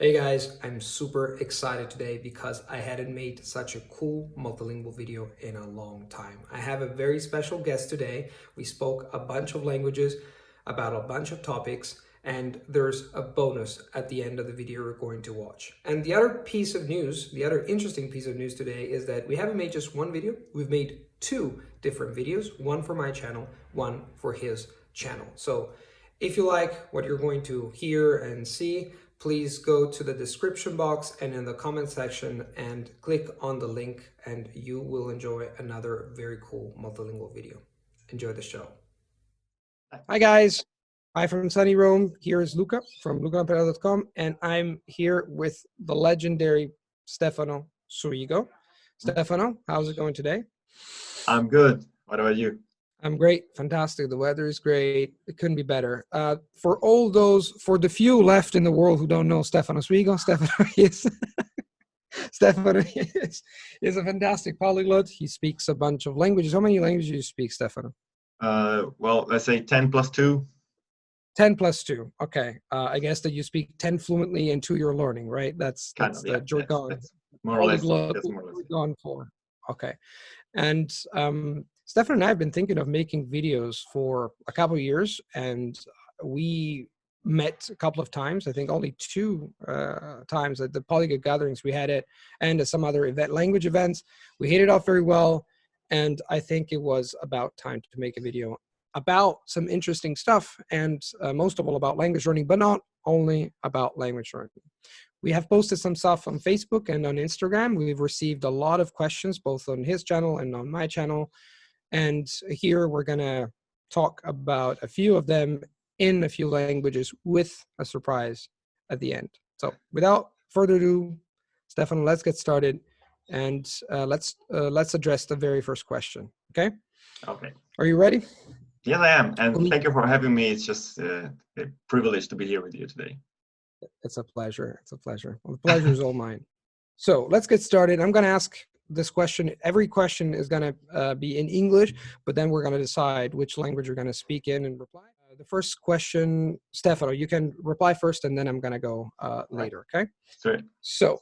Hey guys, I'm super excited today because I hadn't made such a cool multilingual video in a long time. I have a very special guest today. We spoke a bunch of languages about a bunch of topics, and there's a bonus at the end of the video we're going to watch. And the other piece of news, the other interesting piece of news today is that we haven't made just one video, we've made two different videos, one for my channel, one for his channel. So if you like what you're going to hear and see, please go to the description box and in the comment section and click on the link, and you will enjoy another very cool multilingual video. Enjoy the show. Hi guys, hi from sunny Rome. Here is Luca from lucalampera.com, and I'm here with the legendary Stefano Surigo. Stefano, how's it going today? I'm good. What about you? I'm great. Fantastic. The weather is great. It couldn't be better. For the few left in the world who don't know Stefano Surigo, Stefano is a fantastic polyglot. He speaks a bunch of languages. How many languages do you speak, Stefano? Well, let's say 10 plus 2. 10 plus 2. Okay. I guess that you speak 10 fluently and 2 you're learning, right? That's the jargon. That's more or less. That's more or less. Jargon for. Okay. And Stefan and I have been thinking of making videos for a couple of years, and we met a couple of times. I think only 2 times at the Polyglot gatherings we had it, and at some other language events. We hit it off very well, and I think it was about time to make a video about some interesting stuff, and most of all about language learning, but not only about language learning. We have posted some stuff on Facebook and on Instagram. We've received a lot of questions, both on his channel and on my channel. And here we're going to talk about a few of them in a few languages with a surprise at the end. So without further ado, Stefano, let's get started. And let's address the very first question. Okay? Okay. Are you ready? Yes, I am. And thank you for having me. It's just a privilege to be here with you today. It's a pleasure. It's a pleasure. Well, the pleasure is all mine. So let's get started. I'm going to ask this question. Every question is going to be in English, but then we're going to decide which language you're going to speak in and reply. The first question, Stefano, you can reply first, and then I'm going to go later, okay? Sure. So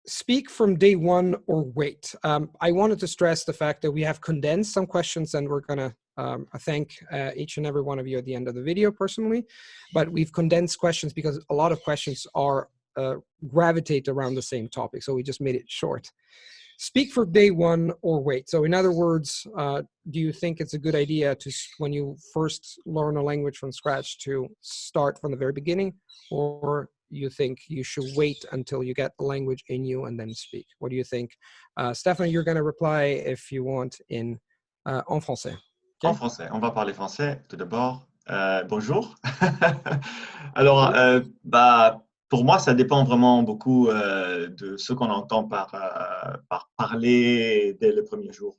speak from day one or wait. I wanted to stress the fact that we have condensed some questions, and we're going to thank each and every one of you at the end of the video personally, but we've condensed questions because a lot of questions are gravitate around the same topic, so we just made it short. Speak for day one or wait. So in other words, do you think it's a good idea to, when you first learn a language from scratch, to start from the very beginning, or you think you should wait until you get the language in you and then speak? What do you think? Stefano, you're going to reply if you want in en français. Okay? En français. On va parler français tout d'abord. Bonjour. Alors, pour moi, ça dépend vraiment beaucoup de ce qu'on entend par parler dès le premier jour.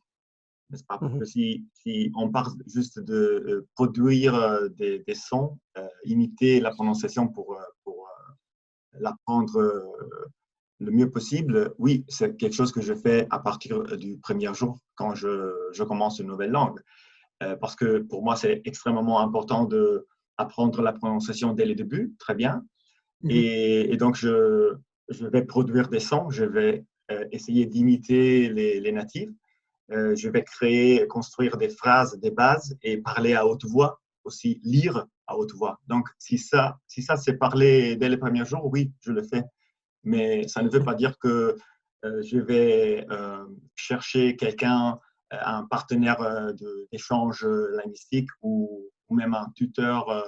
N'est-ce pas? Parce que si on parle juste de produire des sons, imiter la prononciation pour l'apprendre le mieux possible, oui, c'est quelque chose que je fais à partir du premier jour quand je commence une nouvelle langue. Parce que pour moi, c'est extrêmement important d'apprendre la prononciation dès le début, très bien. Et donc, je vais produire des sons, je vais essayer d'imiter les natifs, je vais construire des phrases, des bases et parler à haute voix, aussi lire à haute voix. Donc, si ça c'est parler dès les premiers jours, oui, je le fais. Mais ça ne veut pas dire que je vais chercher quelqu'un, un partenaire d'échange linguistique ou même un tuteur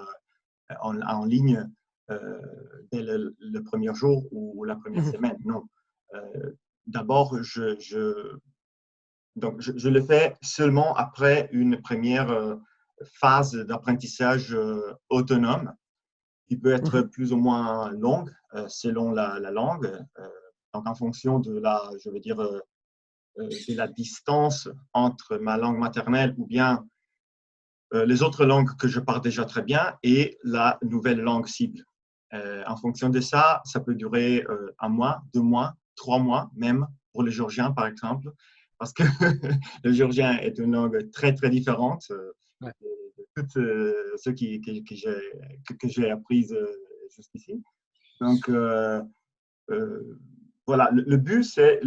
en ligne dès le premier jour ou la première semaine. Non. D'abord, je le fais seulement après une première phase d'apprentissage autonome qui peut être plus ou moins longue selon la langue. Donc, en fonction de la distance entre ma langue maternelle ou bien les autres langues que je parle déjà très bien et la nouvelle langue cible. En fonction de ça, ça peut durer 1 mois, 2 mois, 3 mois, même pour le géorgien, par exemple, parce que le géorgien est une langue très, très différente de toutes ceux que j'ai apprises jusqu'ici. Donc, voilà, le but, c'est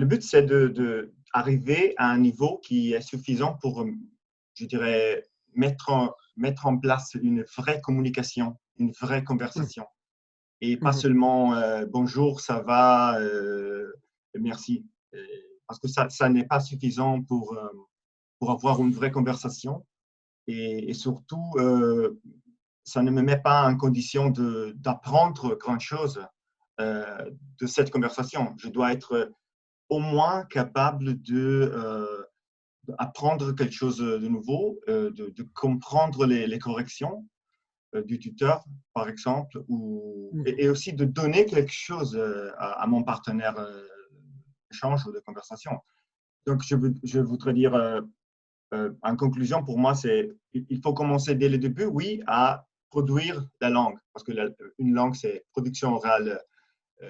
d'arriver à un niveau qui est suffisant pour, je dirais, mettre en place une vraie communication, une vraie Mhm. conversation. Et pas Mhm. seulement bonjour, ça va, merci. Parce que ça n'est pas suffisant pour avoir une vraie conversation. Et surtout, ça ne me met pas en condition d'apprendre grand chose de cette conversation. Je dois être au moins capable d'apprendre quelque chose de nouveau, de comprendre les corrections du tuteur, par exemple, Mhm. et aussi de donner quelque chose à mon partenaire d'échange ou de conversation. Donc, je voudrais dire, en conclusion, pour moi, il faut commencer dès le début, oui, à produire la langue, parce que une langue, c'est production orale,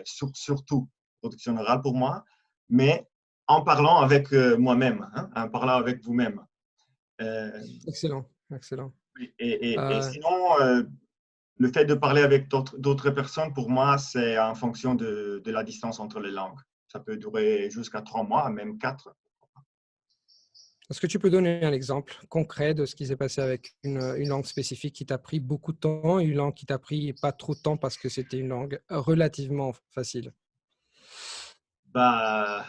surtout production orale pour moi, mais en parlant avec moi-même, hein, en parlant avec vous-même. Euh, Excellent, excellent. et Euh, sinon, le fait de parler avec d'autres personnes, pour moi, c'est en fonction de la distance entre les langues. Ça peut durer jusqu'à 3 mois, même 4. Est-ce que tu peux donner un exemple concret de ce qui s'est passé avec une langue spécifique qui t'a pris beaucoup de temps et une langue qui t'a pris pas trop de temps parce que c'était une langue relativement facile? Bah,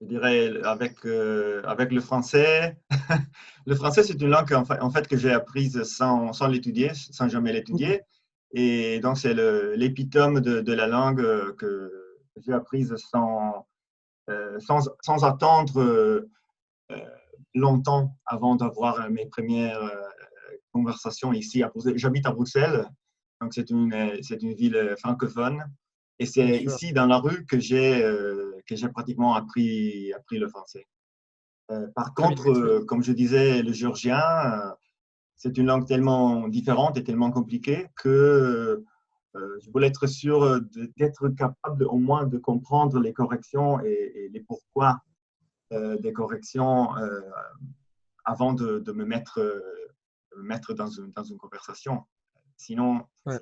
je dirais avec le français. Le français, c'est une langue en fait que j'ai apprise sans l'étudier, sans jamais Mhm. l'étudier. Et donc, c'est l'épitome de la langue que j'ai apprise sans attendre euh, longtemps avant d'avoir mes premières conversations ici à Bruxelles. J'habite à Bruxelles, donc c'est une ville francophone. Et Bien c'est sûr. ici, dans la rue, que j'ai pratiquement appris le français. Par Très bien. contre, comme je disais, le géorgien, c'est une langue tellement différente et tellement compliquée que je voulais être sûr d'être capable au moins de comprendre les corrections et les pourquoi des corrections avant de me mettre dans une conversation. Sinon, Ouais.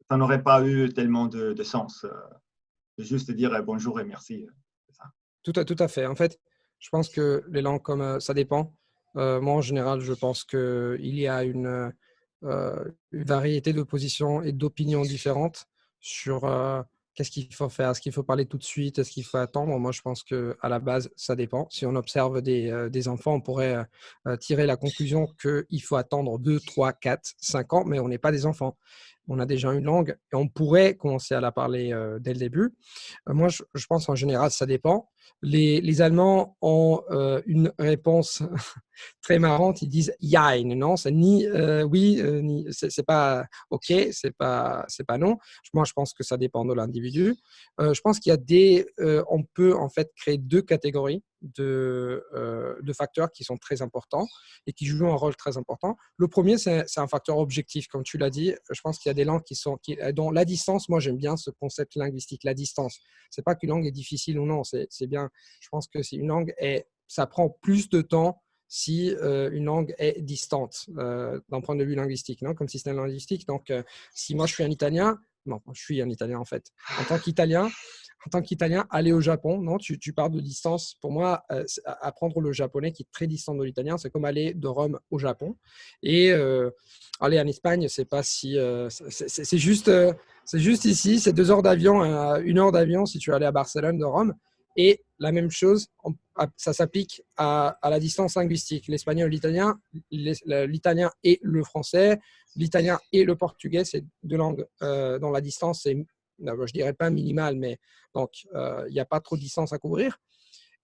ça n'aurait pas eu tellement de sens. De juste dire bonjour et merci. C'est ça. Tout à fait. En fait, je pense que les langues, comme ça dépend. Moi, en général, je pense qu'il y a une variété de positions et d'opinions différentes sur qu'est-ce qu'il faut faire. Est-ce qu'il faut parler tout de suite? Est-ce qu'il faut attendre? Moi, je pense qu'à la base, ça dépend. Si on observe des enfants, on pourrait tirer la conclusion qu'il faut attendre 2, 3, 4, 5 ans, mais on n'est pas des enfants. On a déjà une langue et on pourrait commencer à la parler dès le début. Moi, je pense en général, ça dépend. Les Allemands ont une réponse très marrante. Ils disent Jein, non, c'est ni oui, ni c'est pas OK, c'est pas non. Moi, je pense que ça dépend de l'individu. Je pense qu'il y a on peut en fait créer deux catégories de facteurs qui sont très importants et qui jouent un rôle très important. Le premier, c'est un facteur objectif, comme tu l'as dit. Je pense qu'il y a des langues dont la distance. Moi, j'aime bien ce concept linguistique, la distance. C'est pas qu'une langue est difficile ou non. C'est bien. Je pense que c'est une langue et ça prend plus de temps si une langue est distante d'un point de vue linguistique, non, comme système linguistique. Donc, si moi je suis un Italien, non, je suis un Italien en fait. En tant qu'Italien, aller au Japon, non, tu parles de distance. Pour moi, apprendre le japonais qui est très distant de l'italien, c'est comme aller de Rome au Japon. Et aller en Espagne, c'est pas si, c'est juste ici, c'est 2 heures d'avion, 1 heure d'avion si tu veux aller à Barcelone de Rome. Et la même chose, ça s'applique à la distance linguistique. L'espagnol, l'italien, l'italien et le français, l'italien et le portugais, c'est deux langues dont la distance est, je dirais pas minimale, mais donc il n'y a pas trop de distance à couvrir.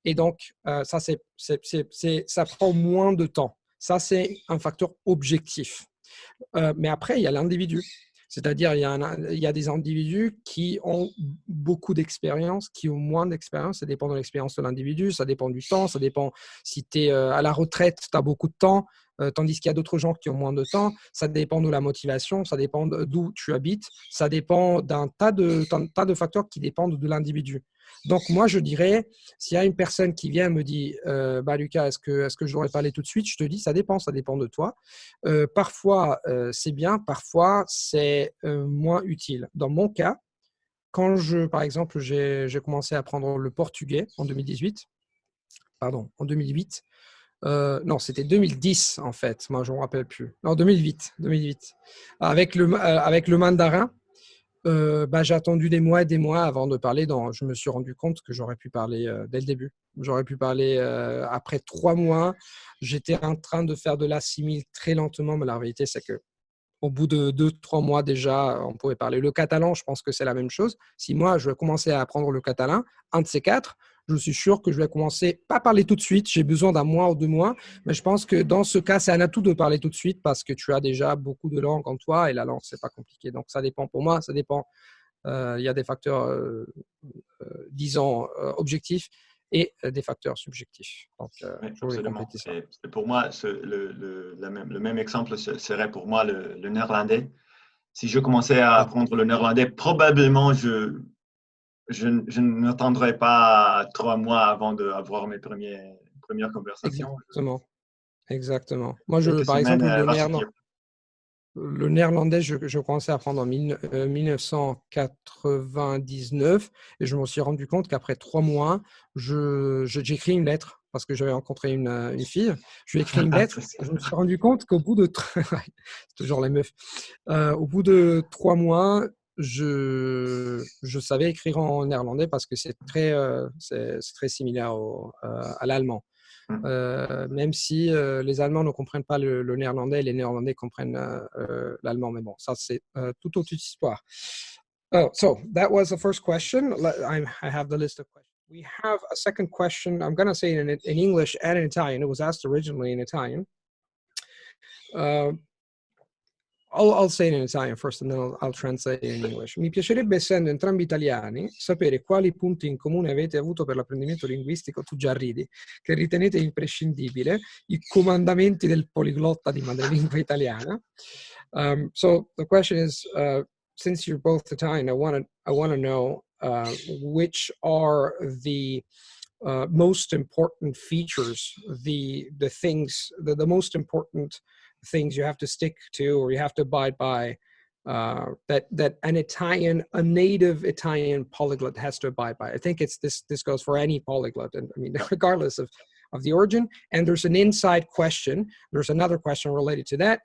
Et donc, ça prend moins de temps. Ça, c'est un facteur objectif. Mais après, il y a l'individu. C'est-à-dire, il y a des individus qui ont beaucoup d'expérience, qui ont moins d'expérience. Ça dépend de l'expérience de l'individu, ça dépend du temps, ça dépend si tu es à la retraite, tu as beaucoup de temps. tandis qu'il y a d'autres gens qui ont moins de temps. Ça dépend de la motivation, ça dépend d'où tu habites, ça dépend d'un tas de facteurs qui dépendent de l'individu. Donc, moi, je dirais, s'il y a une personne qui vient et me dit, bah, Lucas, est-ce que je devrais parler tout de suite? Je te dis, ça dépend de toi. Parfois, c'est bien, parfois, c'est moins utile. Dans mon cas, par exemple, j'ai commencé à apprendre le portugais en 2018, pardon, en 2008. Non, c'était 2010 en fait. Moi, je ne me rappelle plus. Non, 2008. Avec le mandarin, bah, j'ai attendu des mois et des mois avant de parler. Je me suis rendu compte que j'aurais pu parler dès le début. J'aurais pu parler après 3 mois. J'étais en train de faire de l'assimile très lentement, mais la réalité, c'est que au bout de 2, 3 mois déjà, on pouvait parler. Le catalan, je pense que c'est la même chose. Si moi, je vais commencer à apprendre le catalan, un de ces quatre, je suis sûr que je vais commencer, pas parler tout de suite, j'ai besoin d'un mois ou 2 mois, mais je pense que dans ce cas, c'est un atout de parler tout de suite parce que tu as déjà beaucoup de langues en toi et la langue, c'est pas compliqué. Donc, ça dépend pour moi, ça dépend. Il y a des facteurs, disons, objectifs et des facteurs subjectifs. Donc, Oui, je voulais absolument. compléter ça. Et pour moi, le même exemple serait pour moi le néerlandais. Si je commençais à Oui, apprendre le néerlandais, probablement je n'attendrai pas 3 mois avant d'avoir mes premières conversations. exactement. Exactement. Moi, Quelques par semaines exemple, va suffire. le néerlandais, je commençais à apprendre en 1999 et je me suis rendu compte qu'après 3 mois, j'écris une lettre parce que j'avais rencontré une fille. Je lui ai écrit une lettre. Je me suis rendu compte qu'au bout de... c'est toujours les meufs. Au bout de 3 mois, je savais écrire en néerlandais parce que c'est très similaire à l'allemand. Même si les Allemands ne comprennent pas le néerlandais, les Néerlandais comprennent l'allemand. Mais bon, ça, c'est toute autre histoire. Oh, so that was the first question. I have the list of questions. We have a second question. I'm going to say it in English and in Italian. It was asked originally in Italian. Uh, I'll say it in Italian first and then I'll translate it in English. Mi piacerebbe, essendo entrambi italiani, sapere quali punti in comune avete avuto per l'apprendimento linguistico, tu già ridi, che ritenete imprescindibile, i comandamenti del poliglotta di madrelingua italiana. So the question is, since you're both Italian, I want to know which are the most important features, the things, the most important things you have to stick to or you have to abide by that a native Italian polyglot has to abide by. I think it's this goes for any polyglot, and I mean regardless of the origin. And there's an inside question. There's another question related to that,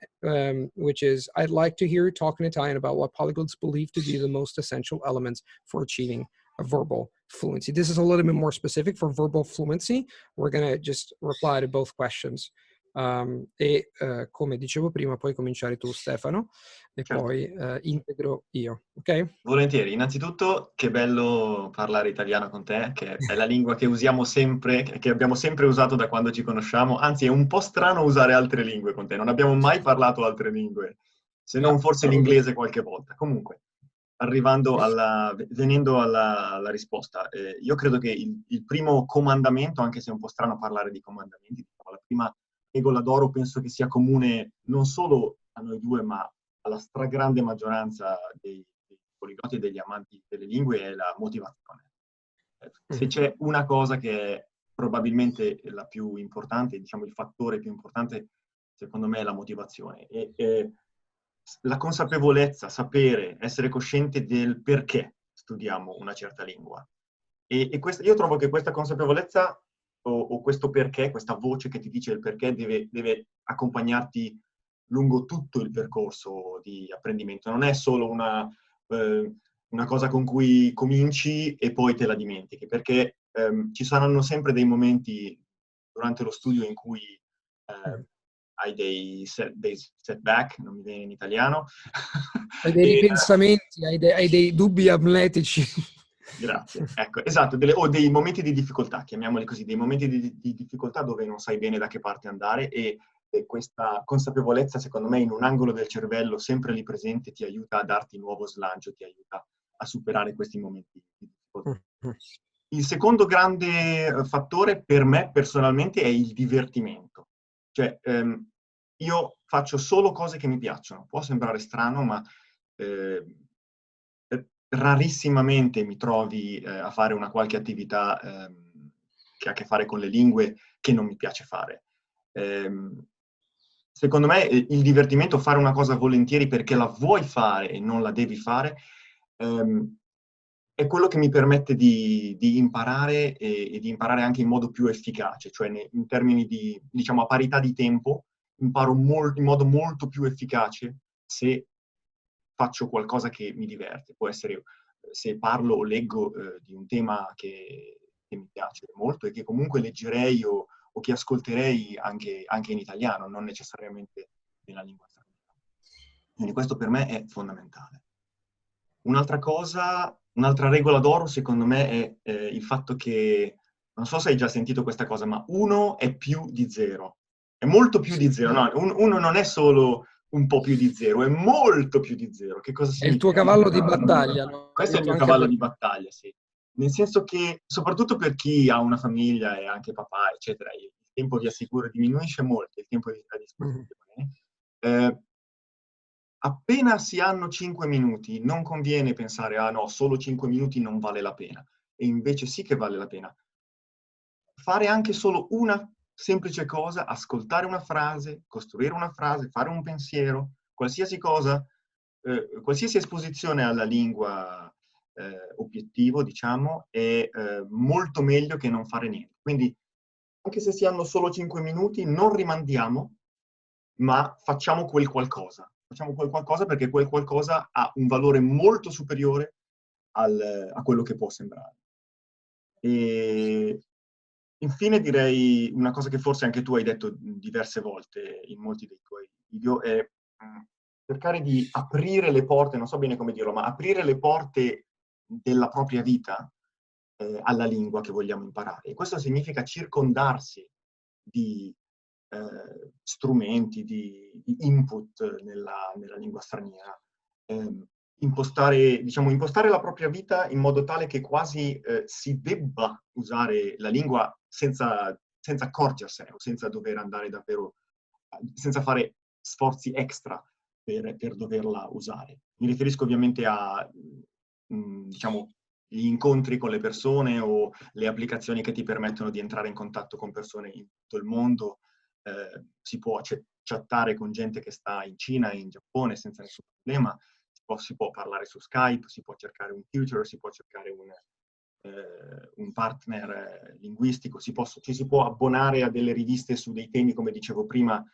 which is I'd like to hear you talk in Italian about what polyglots believe to be the most essential elements for achieving a verbal fluency. This is a little bit more specific for verbal fluency. We're going to just reply to both questions. Come dicevo prima, puoi cominciare tu, Stefano, e Certo. poi integro io, ok? Volentieri. Innanzitutto, che bello parlare italiano con te, che è la lingua che usiamo sempre, che abbiamo sempre usato da quando ci conosciamo. Anzi, è un po' strano usare altre lingue con te. Non abbiamo mai parlato altre lingue, se non forse l'inglese qualche volta. Comunque, venendo alla risposta, io credo che il primo comandamento, anche se è un po' strano parlare di comandamenti, la prima regola d'oro penso che sia comune non solo a noi due, ma alla stragrande maggioranza dei poliglotti e degli amanti delle lingue, è la motivazione. Se c'è una cosa che è probabilmente la più importante, diciamo il fattore più importante, secondo me è la motivazione. E la consapevolezza, sapere, essere cosciente del perché studiamo una certa lingua. Io trovo che questa consapevolezza o questo perché, questa voce che ti dice il perché, deve accompagnarti lungo tutto il percorso di apprendimento. Non è solo una cosa con cui cominci e poi te la dimentichi, perché ci saranno sempre dei momenti durante lo studio in cui hai dei setback, non mi viene in italiano. Hai dei ripensamenti, hai dei dubbi amletici. Grazie, ecco, esatto, o dei momenti di difficoltà, chiamiamoli così, dei momenti di difficoltà dove non sai bene da che parte andare e questa consapevolezza, secondo me, in un angolo del cervello sempre lì presente ti aiuta a darti nuovo slancio, ti aiuta a superare questi momenti di difficoltà. Il secondo grande fattore per me personalmente è il divertimento. Cioè, io faccio solo cose che mi piacciono. Può sembrare strano, ma eh, rarissimamente mi trovi a fare una qualche attività che ha a che fare con le lingue che non mi piace fare. Secondo me il divertimento, fare una cosa volentieri perché la vuoi fare e non la devi fare, è quello che mi permette di imparare e di imparare anche in modo più efficace, cioè in termini di, diciamo, a parità di tempo, imparo in modo molto più efficace se faccio qualcosa che mi diverte. Può essere se parlo o leggo di un tema che mi piace molto e che comunque leggerei o che ascolterei anche in italiano, non necessariamente nella lingua straniera. Quindi questo per me è fondamentale. Un'altra cosa, un'altra regola d'oro secondo me è il fatto che, non so se hai già sentito questa cosa, ma uno è più di zero. È molto più di zero. No, uno non è solo un po' più di zero, è molto più di zero. Che cosa È il tuo significa? cavallo di battaglia, no? Questo è il Detto mio anche cavallo per... di battaglia, sì. Nel senso che, soprattutto per chi ha una famiglia e anche papà, eccetera, il tempo vi assicuro diminuisce molto, il tempo a disposizione. Appena si hanno 5 minuti, non conviene pensare, ah no, solo 5 minuti non vale la pena. E invece sì che vale la pena. Fare anche solo una semplice cosa, ascoltare una frase, costruire una frase, fare un pensiero, qualsiasi cosa, qualsiasi esposizione alla lingua obiettivo, diciamo, è molto meglio che non fare niente. Quindi, anche se si hanno solo 5 minuti, non rimandiamo, ma facciamo quel qualcosa. Facciamo quel qualcosa perché quel qualcosa ha un valore molto superiore a quello che può sembrare. E infine direi una cosa che forse anche tu hai detto diverse volte in molti dei tuoi video, è cercare di aprire le porte, non so bene come dirlo, ma aprire le porte della propria vita alla lingua che vogliamo imparare. E questo significa circondarsi di strumenti, di input nella lingua straniera. Impostare la propria vita in modo tale che quasi si debba usare la lingua senza accorgersene o senza dover andare davvero, senza fare sforzi extra per doverla usare. Mi riferisco ovviamente a, diciamo, gli incontri con le persone o le applicazioni che ti permettono di entrare in contatto con persone in tutto il mondo. Si può chattare con gente che sta in Cina e in Giappone senza nessun problema, si può parlare su Skype, si può cercare un tutor, si può cercare un partner linguistico, ci si può abbonare a delle riviste su dei temi, come dicevo prima,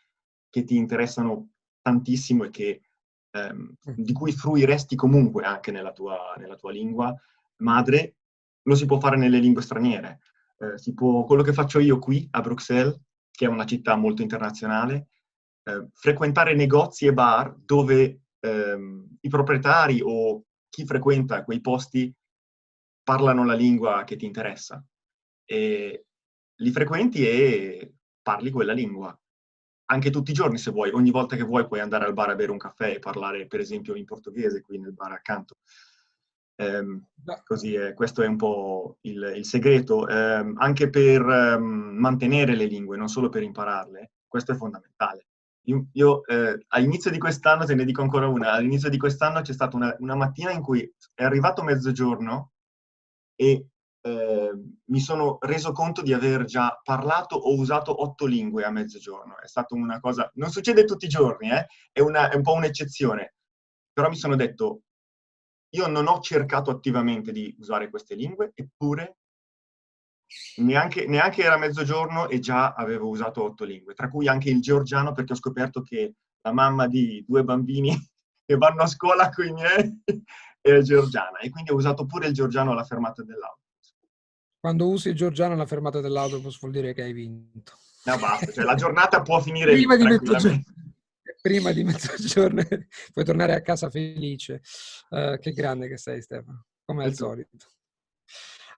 che ti interessano tantissimo e di cui fruiresti comunque anche nella tua lingua madre. Lo si può fare nelle lingue straniere. Quello che faccio io qui a Bruxelles, che è una città molto internazionale, frequentare negozi e bar dove i proprietari o chi frequenta quei posti parlano la lingua che ti interessa. E li frequenti e parli quella lingua. Anche tutti i giorni, se vuoi. Ogni volta che vuoi puoi andare al bar a bere un caffè e parlare, per esempio, in portoghese qui nel bar accanto. Così questo è un po' il segreto, anche per mantenere le lingue, non solo per impararle. Questo è fondamentale. Io all'inizio di quest'anno, te ne dico ancora una, all'inizio di quest'anno c'è stata una mattina in cui è arrivato mezzogiorno e mi sono reso conto di aver già parlato o usato 8 lingue a mezzogiorno. È stata una cosa, non succede tutti i giorni, è un po' un'eccezione, però mi sono detto, io non ho cercato attivamente di usare queste lingue, eppure neanche era mezzogiorno e già avevo usato 8 lingue, tra cui anche il georgiano, perché ho scoperto che la mamma di 2 bambini che vanno a scuola con i miei è georgiana, e quindi ho usato pure il georgiano alla fermata dell'auto. Quando usi il georgiano alla fermata dell'autobus vuol dire che hai vinto. No, basta, cioè la giornata può finire lì, Prima di mezzogiorno, tranquillamente. prima di mezzogiorno puoi tornare a casa felice. Che grande che sei, Stefano, come E al tu? solito.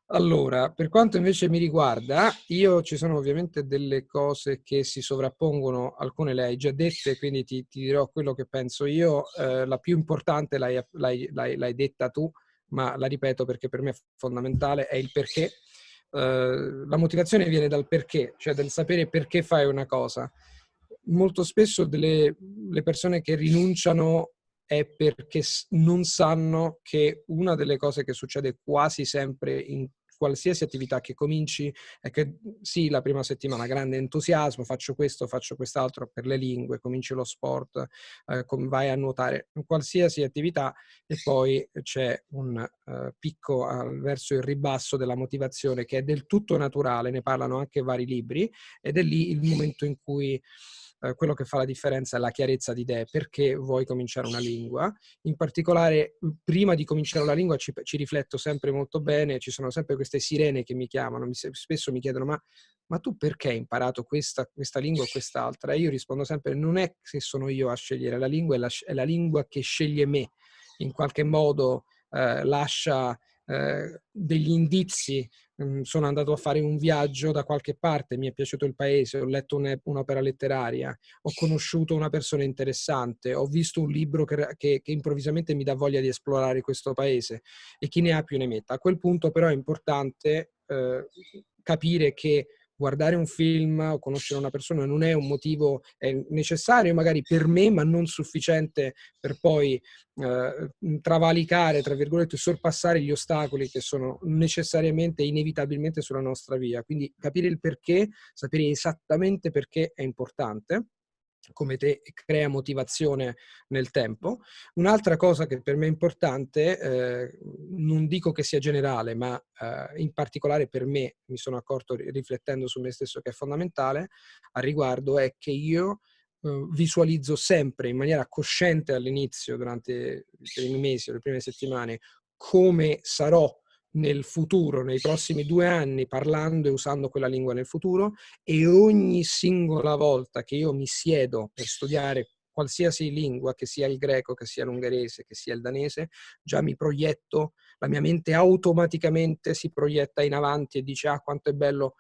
Allora, per quanto invece mi riguarda, io ci sono ovviamente delle cose che si sovrappongono, alcune le hai già dette, quindi ti dirò quello che penso io. La più importante l'hai detta tu, ma la ripeto perché per me è fondamentale, è il perché. La motivazione viene dal perché, cioè dal sapere perché fai una cosa. molto spesso le persone che rinunciano è perché non sanno che una delle cose che succede quasi sempre in qualsiasi attività che cominci è che sì, la prima settimana grande entusiasmo, faccio questo, faccio quest'altro per le lingue, cominci lo sport, vai a nuotare, qualsiasi attività, e poi c'è un picco verso il ribasso della motivazione che è del tutto naturale, ne parlano anche vari libri, ed è lì il momento in cui quello che fa la differenza è la chiarezza di idee. Perché vuoi cominciare una lingua? In particolare, prima di cominciare una lingua ci rifletto sempre molto bene, ci sono sempre queste sirene che mi chiamano, spesso mi chiedono ma tu perché hai imparato questa lingua o quest'altra? E io rispondo sempre, non è che sono io a scegliere la lingua, è la lingua che sceglie me, in qualche modo lascia degli indizi. Sono andato a fare un viaggio da qualche parte, mi è piaciuto il paese, ho letto un'opera letteraria, ho conosciuto una persona interessante, ho visto un libro che improvvisamente mi dà voglia di esplorare questo paese, e chi ne ha più ne metta. A quel punto però è importante capire che guardare un film o conoscere una persona non è un motivo, è necessario magari per me, ma non sufficiente per poi travalicare, tra virgolette, sorpassare gli ostacoli che sono necessariamente e inevitabilmente sulla nostra via. Quindi capire il perché, sapere esattamente perché è importante, come te, crea motivazione nel tempo. Un'altra cosa che per me è importante, non dico che sia generale, ma in particolare per me, mi sono accorto riflettendo su me stesso che è fondamentale al riguardo, è che io visualizzo sempre in maniera cosciente all'inizio, durante i primi mesi o le prime settimane, come sarò nel futuro, nei prossimi 2 anni, parlando e usando quella lingua nel futuro, e ogni singola volta che io mi siedo per studiare qualsiasi lingua, che sia il greco, che sia l'ungherese, che sia il danese, già mi proietto, la mia mente automaticamente si proietta in avanti e dice quanto è bello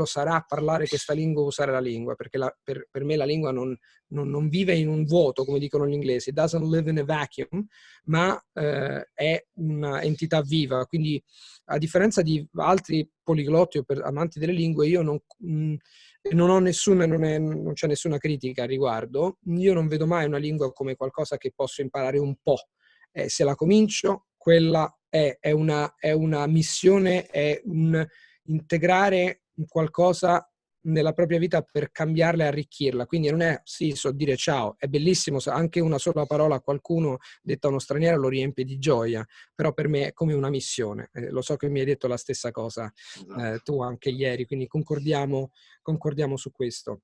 sarà parlare questa lingua, usare la lingua, perché per me la lingua non vive in un vuoto, come dicono gli inglesi, it doesn't live in a vacuum, ma è un'entità viva. Quindi a differenza di altri poliglotti o amanti delle lingue, io non ho nessuna, non c'è nessuna critica a riguardo. Io non vedo mai una lingua come qualcosa che posso imparare un po'. Se la comincio, quella è una missione, è un integrare qualcosa nella propria vita per cambiarla e arricchirla. Quindi non è sì, so dire ciao, è bellissimo, anche una sola parola a qualcuno detta a uno straniero lo riempie di gioia, però per me è come una missione. Lo so che mi hai detto la stessa cosa Esatto. tu anche ieri, quindi concordiamo su questo.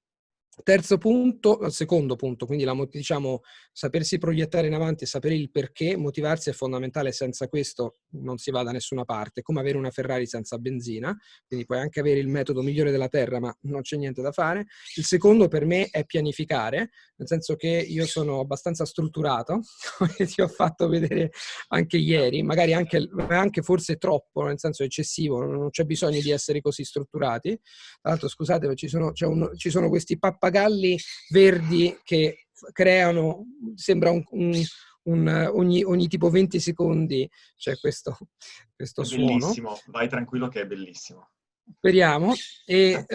Terzo punto, secondo punto, quindi diciamo sapersi proiettare in avanti e sapere il perché, motivarsi è fondamentale, senza questo non si va da nessuna parte, come avere una Ferrari senza benzina, quindi puoi anche avere il metodo migliore della terra, ma non c'è niente da fare. Il secondo per me è pianificare, nel senso che io sono abbastanza strutturato, come ti ho fatto vedere anche ieri, magari anche forse troppo, nel senso eccessivo, non c'è bisogno di essere così strutturati. Tra l'altro, scusate, ma ci sono questi pappagalli verdi che creano, sembra ogni tipo 20 secondi c'è questo È suono. bellissimo, vai tranquillo che è bellissimo. Speriamo. E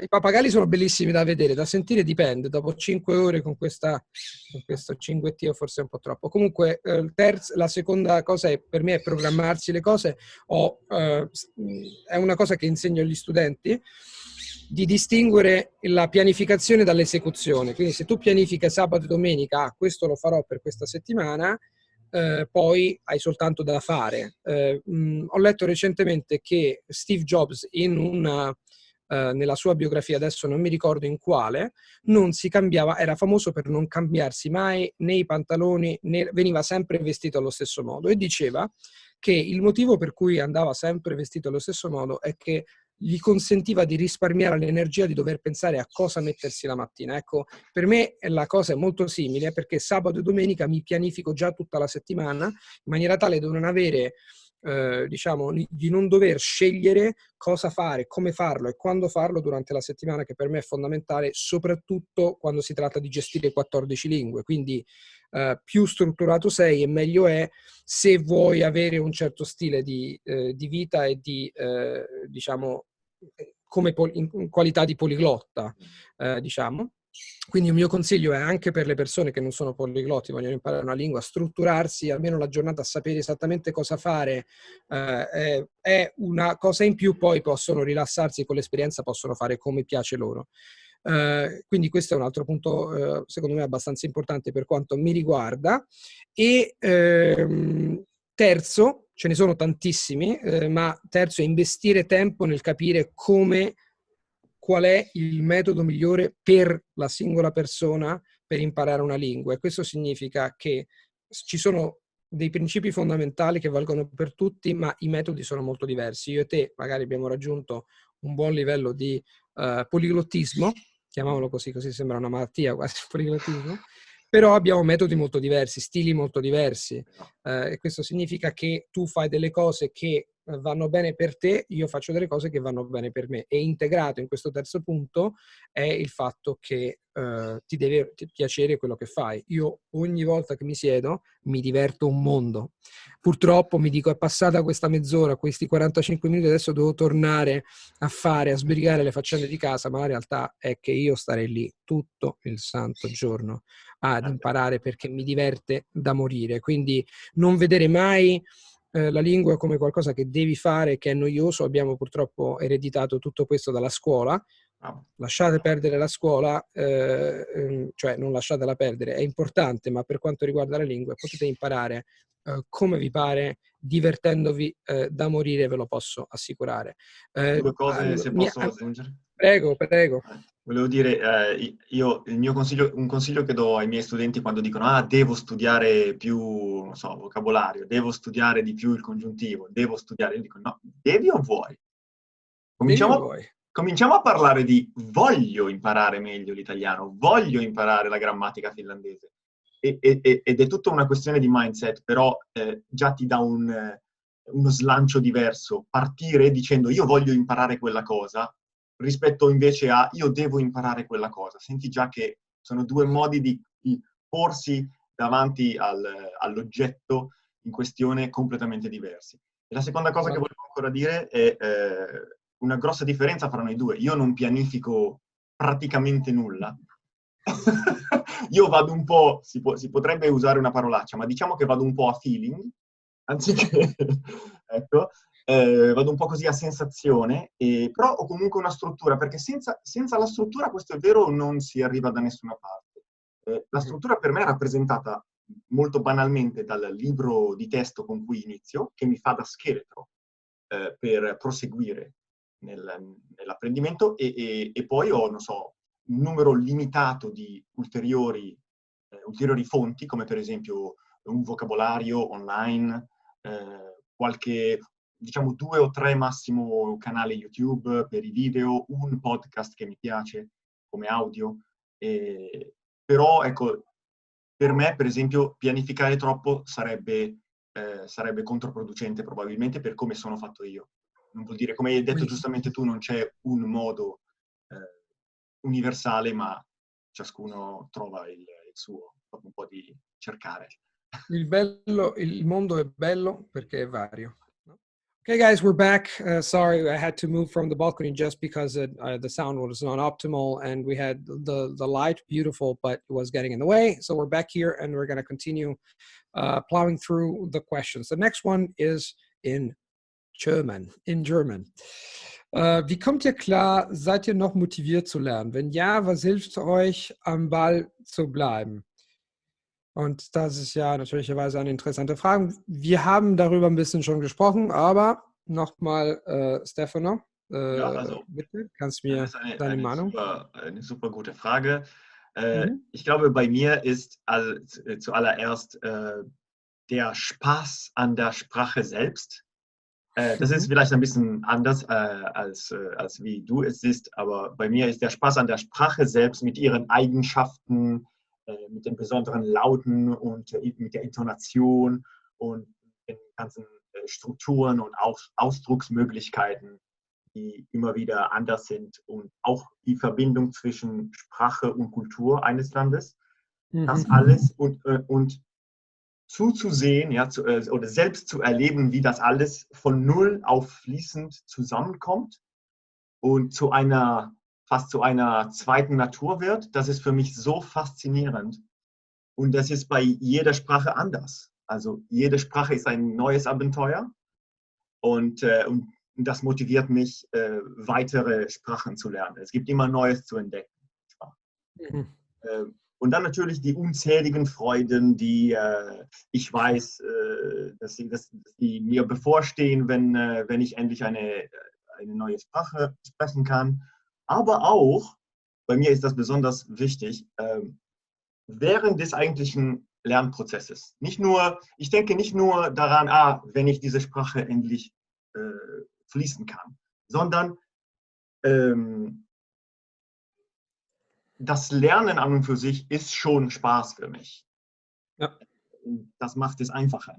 i pappagalli sono bellissimi da vedere, da sentire dipende. Dopo 5 ore con questo cinguettio forse è un po' troppo. Comunque, la seconda cosa per me è programmarsi le cose. È una cosa che insegno agli studenti, di distinguere la pianificazione dall'esecuzione. Quindi se tu pianifichi sabato e domenica, questo lo farò per questa settimana, poi hai soltanto da fare. Ho letto recentemente che Steve Jobs nella sua biografia, adesso non mi ricordo in quale, non si cambiava, era famoso per non cambiarsi mai né i pantaloni, né, veniva sempre vestito allo stesso modo, e diceva che il motivo per cui andava sempre vestito allo stesso modo è che gli consentiva di risparmiare l'energia di dover pensare a cosa mettersi la mattina. Ecco, per me la cosa è molto simile, perché sabato e domenica mi pianifico già tutta la settimana in maniera tale da non avere, diciamo, di non dover scegliere cosa fare, come farlo e quando farlo durante la settimana, che per me è fondamentale, soprattutto quando si tratta di gestire 14 lingue. Quindi più strutturato sei e meglio è, se vuoi avere un certo stile di vita e di, diciamo, in qualità di poliglotta, diciamo. Quindi il mio consiglio è anche per le persone che non sono poliglotti, vogliono imparare una lingua, strutturarsi almeno la giornata, sapere esattamente cosa fare, è una cosa in più, poi possono rilassarsi e con l'esperienza possono fare come piace loro. Quindi questo è un altro punto, secondo me, abbastanza importante per quanto mi riguarda. E terzo, ce ne sono tantissimi, ma terzo è investire tempo nel capire qual è il metodo migliore per la singola persona per imparare una lingua. E questo significa che ci sono dei principi fondamentali che valgono per tutti, ma i metodi sono molto diversi. Io e te magari abbiamo raggiunto un buon livello di poliglottismo, chiamiamolo così sembra una malattia quasi, poliglottismo, però abbiamo metodi molto diversi, stili molto diversi, e questo significa che tu fai delle cose che vanno bene per te, io faccio delle cose che vanno bene per me, e integrato in questo terzo punto è il fatto che ti deve piacere quello che fai. Io ogni volta che mi siedo mi diverto un mondo. Purtroppo mi dico è passata questa mezz'ora, questi 45 minuti, adesso devo tornare a sbrigare le faccende di casa, ma la realtà è che io starei lì tutto il santo giorno ad imparare perché mi diverte da morire. Quindi non vedere mai la lingua come qualcosa che devi fare, che è noioso. Abbiamo purtroppo ereditato tutto questo dalla scuola. Lasciate perdere la scuola, cioè non lasciatela perdere, è importante, ma per quanto riguarda la lingua potete imparare come vi pare, divertendovi da morire, ve lo posso assicurare. Due cose, se posso aggiungere. Prego. Volevo dire, io un consiglio che do ai miei studenti quando dicono devo studiare più, non so, vocabolario, devo studiare di più il congiuntivo, devo studiare, io dico no, devi o vuoi? Cominciamo a parlare di voglio imparare meglio l'italiano, voglio imparare la grammatica finlandese. Ed è tutta una questione di mindset, però già ti dà uno slancio diverso. Partire dicendo io voglio imparare quella cosa, rispetto invece a io devo imparare quella cosa. Senti già che sono due modi di porsi davanti all'oggetto in questione completamente diversi. E la seconda cosa che volevo ancora dire è una grossa differenza fra noi due. Io non pianifico praticamente nulla. Io vado un po', si potrebbe usare una parolaccia, ma diciamo che vado un po' a feeling, anziché, ecco, vado un po' così a sensazione, però ho comunque una struttura, perché senza la struttura, questo è vero, non si arriva da nessuna parte. La struttura per me è rappresentata molto banalmente dal libro di testo con cui inizio, che mi fa da scheletro per proseguire nell'apprendimento, e poi ho, non so, un numero limitato di ulteriori fonti, come per esempio un vocabolario online, qualche, diciamo 2 o 3 massimo canali YouTube per i video, un podcast che mi piace come audio. Però, ecco, per me, per esempio, pianificare troppo sarebbe controproducente probabilmente per come sono fatto io. Non vuol dire, come hai detto giustamente tu, non c'è un modo universale, ma ciascuno trova il suo, dopo un po' di cercare. Il mondo è bello perché è vario. Okay, guys, we're back. Sorry, I had to move from the balcony just because the sound was not optimal, and we had the light, beautiful, but it was getting in the way. So we're back here, and we're going to continue plowing through the questions. The next one is in German. Wie kommt ihr klar? Seid ihr noch motiviert zu lernen? Wenn ja, was hilft euch, am Ball zu bleiben? Und das ist ja natürlicherweise eine interessante Frage. Wir haben darüber ein bisschen schon gesprochen, aber nochmal, Stefano, bitte, kannst du mir deine Meinung? Eine super gute Frage. Ich glaube, bei mir ist zuallererst der Spaß an der Sprache selbst. Das ist vielleicht ein bisschen anders als wie du es siehst, aber bei mir ist der Spaß an der Sprache selbst mit ihren Eigenschaften, mit den besonderen Lauten und mit der Intonation und den ganzen Strukturen und Ausdrucksmöglichkeiten, die immer wieder anders sind, und auch die Verbindung zwischen Sprache und Kultur eines Landes. Das alles und zuzusehen, ja, oder selbst zu erleben, wie das alles von Null auf fließend zusammenkommt und fast zu einer zweiten Natur wird. Das ist für mich so faszinierend. Und das ist bei jeder Sprache anders. Also jede Sprache ist ein neues Abenteuer und das motiviert mich, weitere Sprachen zu lernen. Es gibt immer Neues zu entdecken. Mhm. Und dann natürlich die unzähligen Freuden, die ich weiß, dass die mir bevorstehen, wenn ich endlich eine neue Sprache sprechen kann. Aber auch, bei mir ist das besonders wichtig, während des eigentlichen Lernprozesses. Ich denke nicht nur daran, wenn ich diese Sprache endlich fließen kann, sondern das Lernen an und für sich ist schon Spaß für mich. Ja. Das macht es einfacher.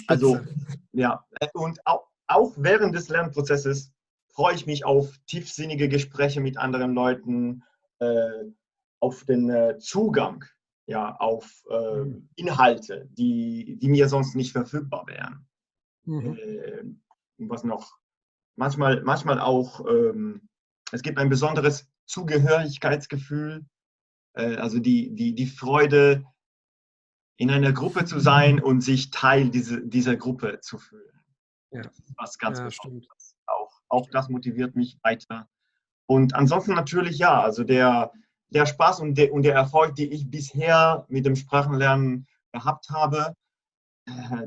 Also, Spitze. ja, und auch während des Lernprozesses freue ich mich auf tiefsinnige Gespräche mit anderen Leuten, auf den Zugang, ja, auf Inhalte, die mir sonst nicht verfügbar wären. Was noch? Manchmal auch, es gibt ein besonderes Zugehörigkeitsgefühl, also die Freude, in einer Gruppe zu sein und sich Teil dieser Gruppe zu fühlen. Ja, Das ist was ganz ja, stimmt. Besonderes. Auch das motiviert mich weiter. Und ansonsten natürlich ja, also der Spaß und der Erfolg, die ich bisher mit dem Sprachenlernen gehabt habe,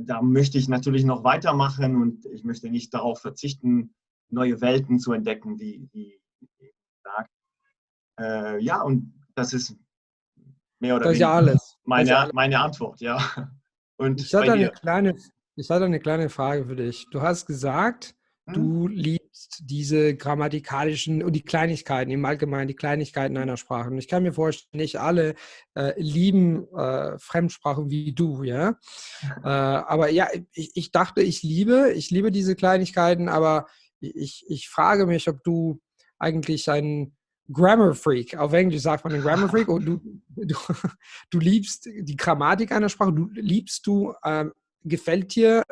da möchte ich natürlich noch weitermachen und ich möchte nicht darauf verzichten, neue Welten zu entdecken, wie gesagt. Ja, und das ist mehr oder Das ist ja weniger alles. Das ist ja alles. meine Antwort, ja. Und Ich bei hatte dir? ich hatte eine kleine Frage für dich. Du hast gesagt, Hm? du liebst diese grammatikalischen und die Kleinigkeiten, im Allgemeinen die Kleinigkeiten einer Sprache. Und ich kann mir vorstellen, nicht alle lieben Fremdsprachen wie du, ja. Aber ja, ich dachte, ich liebe diese Kleinigkeiten, aber ich frage mich, ob du eigentlich ein Grammar Freak, auf Englisch sagt man ein Grammar Freak, und du liebst die Grammatik einer Sprache, gefällt dir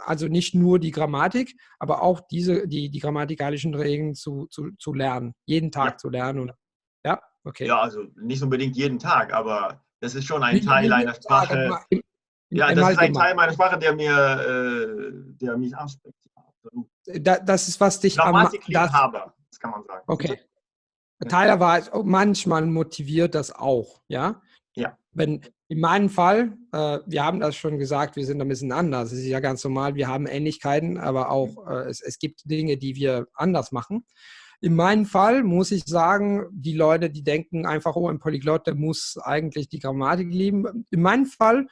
also nicht nur die Grammatik, aber auch die grammatikalischen Regeln zu lernen, jeden Ja, Tag zu lernen. Und, ja, okay. ja, also nicht unbedingt jeden Tag, aber das ist schon ein Teil Nicht einer jeden Tag, Sprache. aber Ja, im das ist ein Allgemeinen. Teil meiner Sprache, der mich anspricht. Ja, absolut. Das ist, was dich Grammatikliebhaber, das kann man sagen. okay. Bitte? Ja. Teilweise, manchmal motiviert das auch, ja. Ja. Wenn in meinem Fall, wir haben das schon gesagt, wir sind ein bisschen anders. Es ist ja ganz normal, wir haben Ähnlichkeiten, aber auch es gibt Dinge, die wir anders machen. In meinem Fall muss ich sagen, die Leute, die denken einfach, oh, ein Polyglott, der muss eigentlich die Grammatik lieben. In meinem Fall,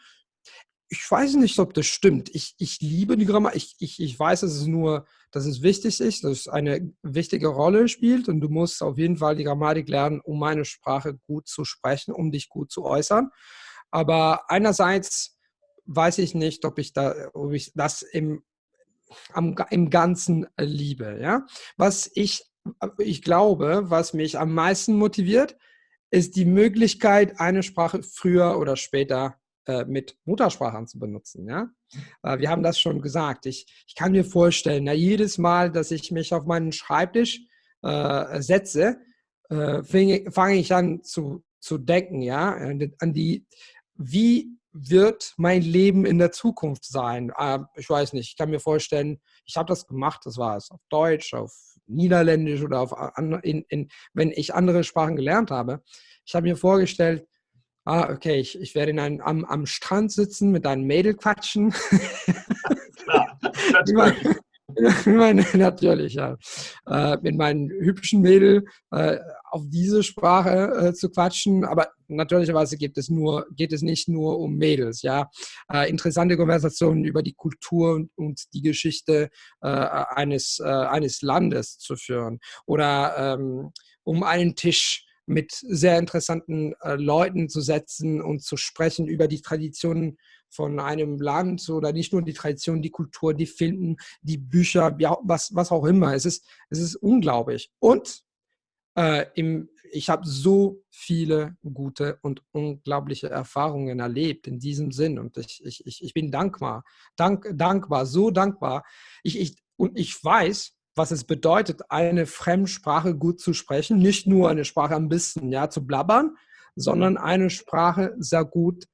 ich weiß nicht, ob das stimmt. Ich liebe die Grammatik. Ich weiß, dass es wichtig ist, dass es eine wichtige Rolle spielt und du musst auf jeden Fall die Grammatik lernen, um eine Sprache gut zu sprechen, um dich gut zu äußern. Aber einerseits weiß ich nicht, ob ich das im Ganzen liebe. Ja? Ich glaube, was mich am meisten motiviert, ist die Möglichkeit, eine Sprache früher oder später mit Muttersprachlern zu benutzen. Ja? Wir haben das schon gesagt. Ich kann mir vorstellen, jedes Mal, dass ich mich auf meinen Schreibtisch setze, fange ich an zu denken, ja, wie wird mein Leben in der Zukunft sein? Ich weiß nicht, ich kann mir vorstellen, ich habe das gemacht, das war es auf Deutsch, auf Niederländisch oder wenn ich andere Sprachen gelernt habe. Ich habe mir vorgestellt, okay, ich werde am Strand sitzen, mit einem Mädel quatschen. Klar, natürlich. Natürlich, ja. Mit meinen hübschen Mädel auf diese Sprache zu quatschen, aber natürlicherweise geht es nicht nur um Mädels, ja. Interessante Konversationen über die Kultur und die Geschichte eines Landes zu führen oder um einen Tisch mit sehr interessanten Leuten zu setzen und zu sprechen über die Traditionen von einem Land oder nicht nur die Tradition, die Kultur, die Filme, die Bücher, ja, was auch immer. Es ist unglaublich. Und ich habe so viele gute und unglaubliche Erfahrungen erlebt in diesem Sinn. Und ich bin dankbar, so dankbar. Und ich weiß, was es bedeutet, eine Fremdsprache gut zu sprechen. Nicht nur eine Sprache ein bisschen zu blabbern, sondern eine Sprache sehr gut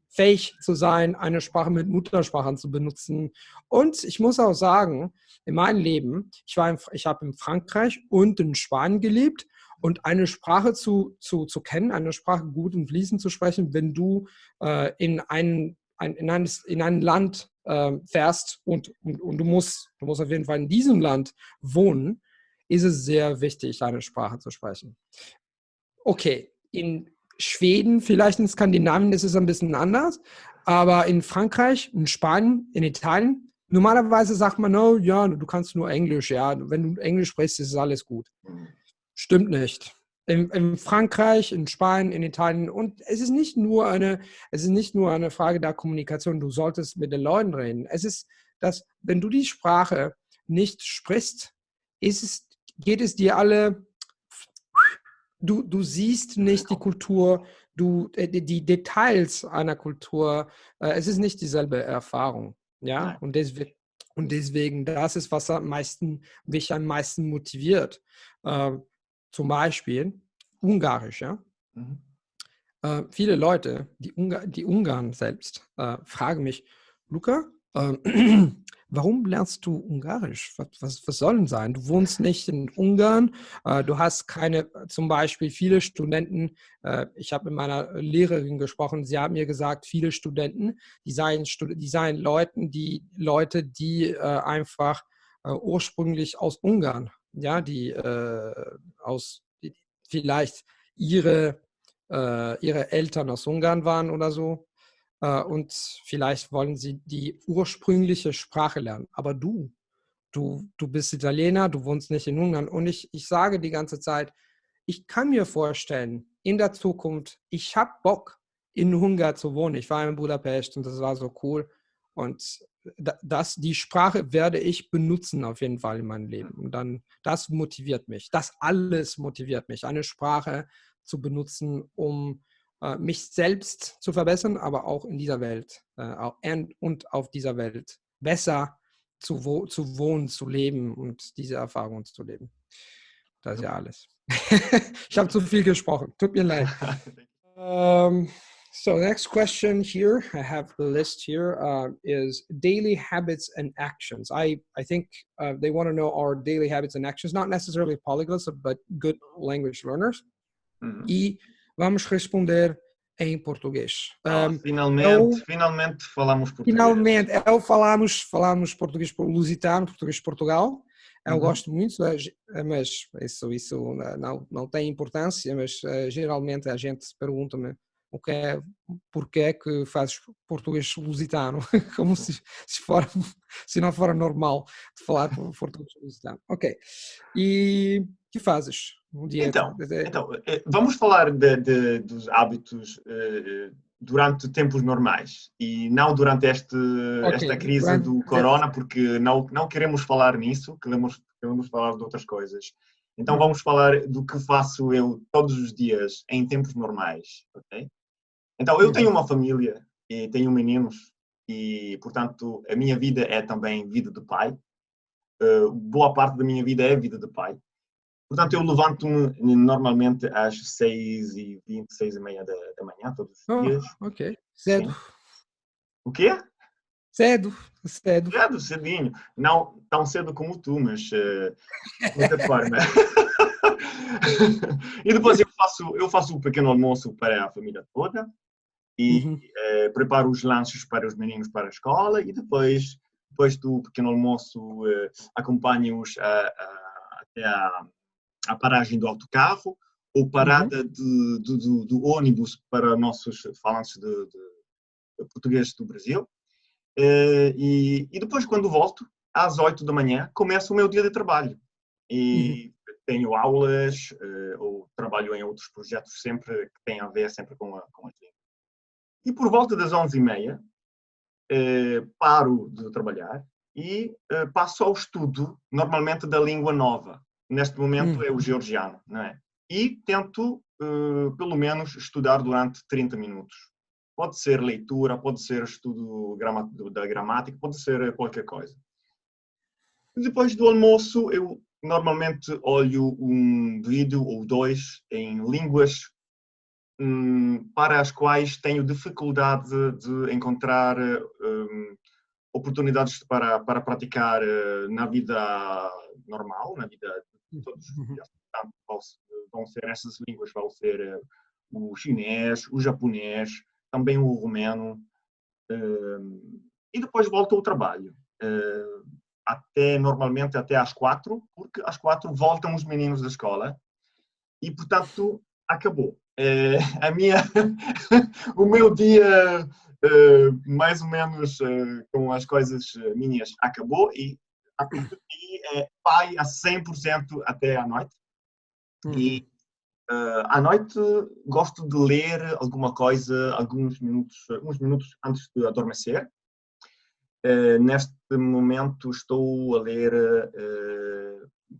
fähig zu sein, eine Sprache mit Muttersprachern zu benutzen. Und ich muss auch sagen, in meinem Leben, ich habe in Frankreich und in Spanien gelebt, und eine Sprache zu kennen, eine Sprache gut und fließend zu sprechen, wenn du in ein Land fährst und du musst auf jeden Fall in diesem Land wohnen, ist es sehr wichtig, eine Sprache zu sprechen. Okay, in Schweden, vielleicht in Skandinavien ist es ein bisschen anders, aber in Frankreich, in Spanien, in Italien, normalerweise sagt man, oh ja, du kannst nur Englisch, ja, wenn du Englisch sprichst, ist alles gut. Stimmt nicht. In Frankreich, in Spanien, in Italien, und es ist nicht nur eine Frage der Kommunikation, du solltest mit den Leuten reden. Es ist, dass, wenn du die Sprache nicht sprichst, geht es dir alle. Du siehst nicht die Kultur, die Details einer Kultur. Es ist nicht dieselbe Erfahrung. Ja? Und deswegen, das ist, was mich am meisten motiviert. Zum Beispiel Ungarisch. Ja? Viele Leute, die Ungarn selbst, fragen mich, Luca, warum lernst du Ungarisch? Was soll denn sein? Du wohnst nicht in Ungarn, du hast zum Beispiel viele Studenten, ich habe mit meiner Lehrerin gesprochen, sie haben mir gesagt, viele Studenten, die seien Leute, die einfach ursprünglich aus Ungarn, ja, die vielleicht ihre Eltern aus Ungarn waren oder so. Und vielleicht wollen sie die ursprüngliche Sprache lernen. Aber du bist Italiener, du wohnst nicht in Ungarn. Und ich sage die ganze Zeit, ich kann mir vorstellen, in der Zukunft, ich habe Bock, in Ungarn zu wohnen. Ich war in Budapest und das war so cool. Und die Sprache werde ich benutzen auf jeden Fall in meinem Leben. Und dann, das motiviert mich. Das alles motiviert mich, eine Sprache zu benutzen, um mich selbst zu verbessern, aber auch in dieser Welt und auf dieser Welt besser zu wohnen, zu leben und diese Erfahrungen zu leben. Das ist ja alles. Ich habe zu viel gesprochen. Tut mir leid. So next question here, I have the list here, is daily habits and actions. I think they want to know our daily habits and actions, not necessarily polyglots, but good language learners. E vamos responder em português. Finalmente falamos português. Finalmente, falamos português lusitano, português de Portugal. Eu gosto muito, mas isso não tem importância, mas geralmente a gente pergunta-me porque é que fazes português lusitano, como se não fora normal de falar português lusitano. Ok. E o que fazes? Então, vamos falar dos hábitos durante tempos normais e não durante esta crise do corona, porque não queremos falar nisso, queremos falar de outras coisas. Então vamos falar do que faço eu todos os dias em tempos normais, ok? Então eu tenho uma família e tenho meninos e, portanto, a minha vida é também vida de pai. Boa parte da minha vida é vida de pai. Portanto, eu levanto-me normalmente às 6h20, 6h30 da manhã, todos os dias. Ok. Cedo. Sim. O quê? Cedo. Cedinho. Não tão cedo como tu, mas de outra forma. E depois eu faço o pequeno almoço para a família toda e preparo os lanches para os meninos para a escola e depois do pequeno almoço acompanho-os até a paragem do autocarro ou parada do ônibus para nossos falantes de português do Brasil. E depois, quando volto, às 8 da manhã, começo o meu dia de trabalho. E tenho aulas ou trabalho em outros projetos sempre que têm a ver sempre com a língua. E por volta das 11h30, paro de trabalhar e passo ao estudo, normalmente, da língua nova. Neste momento é o georgiano, não é? E tento, pelo menos, estudar durante 30 minutos. Pode ser leitura, pode ser estudo da gramática, pode ser qualquer coisa. Depois do almoço, eu normalmente olho um vídeo ou dois em línguas para as quais tenho dificuldade de encontrar oportunidades para praticar na vida normal, na vida de todos os Uhum. dias. Portanto, vão ser essas línguas, vão ser o chinês, o japonês, também o romeno, e depois volto ao trabalho. Normalmente até às 4, porque às 4 voltam os meninos da escola e, portanto, acabou. A minha, o meu dia, mais ou menos, com as coisas minhas, acabou e a partir daí vai a 100% até à noite. Uhum. E à noite gosto de ler alguma coisa, uns minutos antes de adormecer. Neste momento estou a ler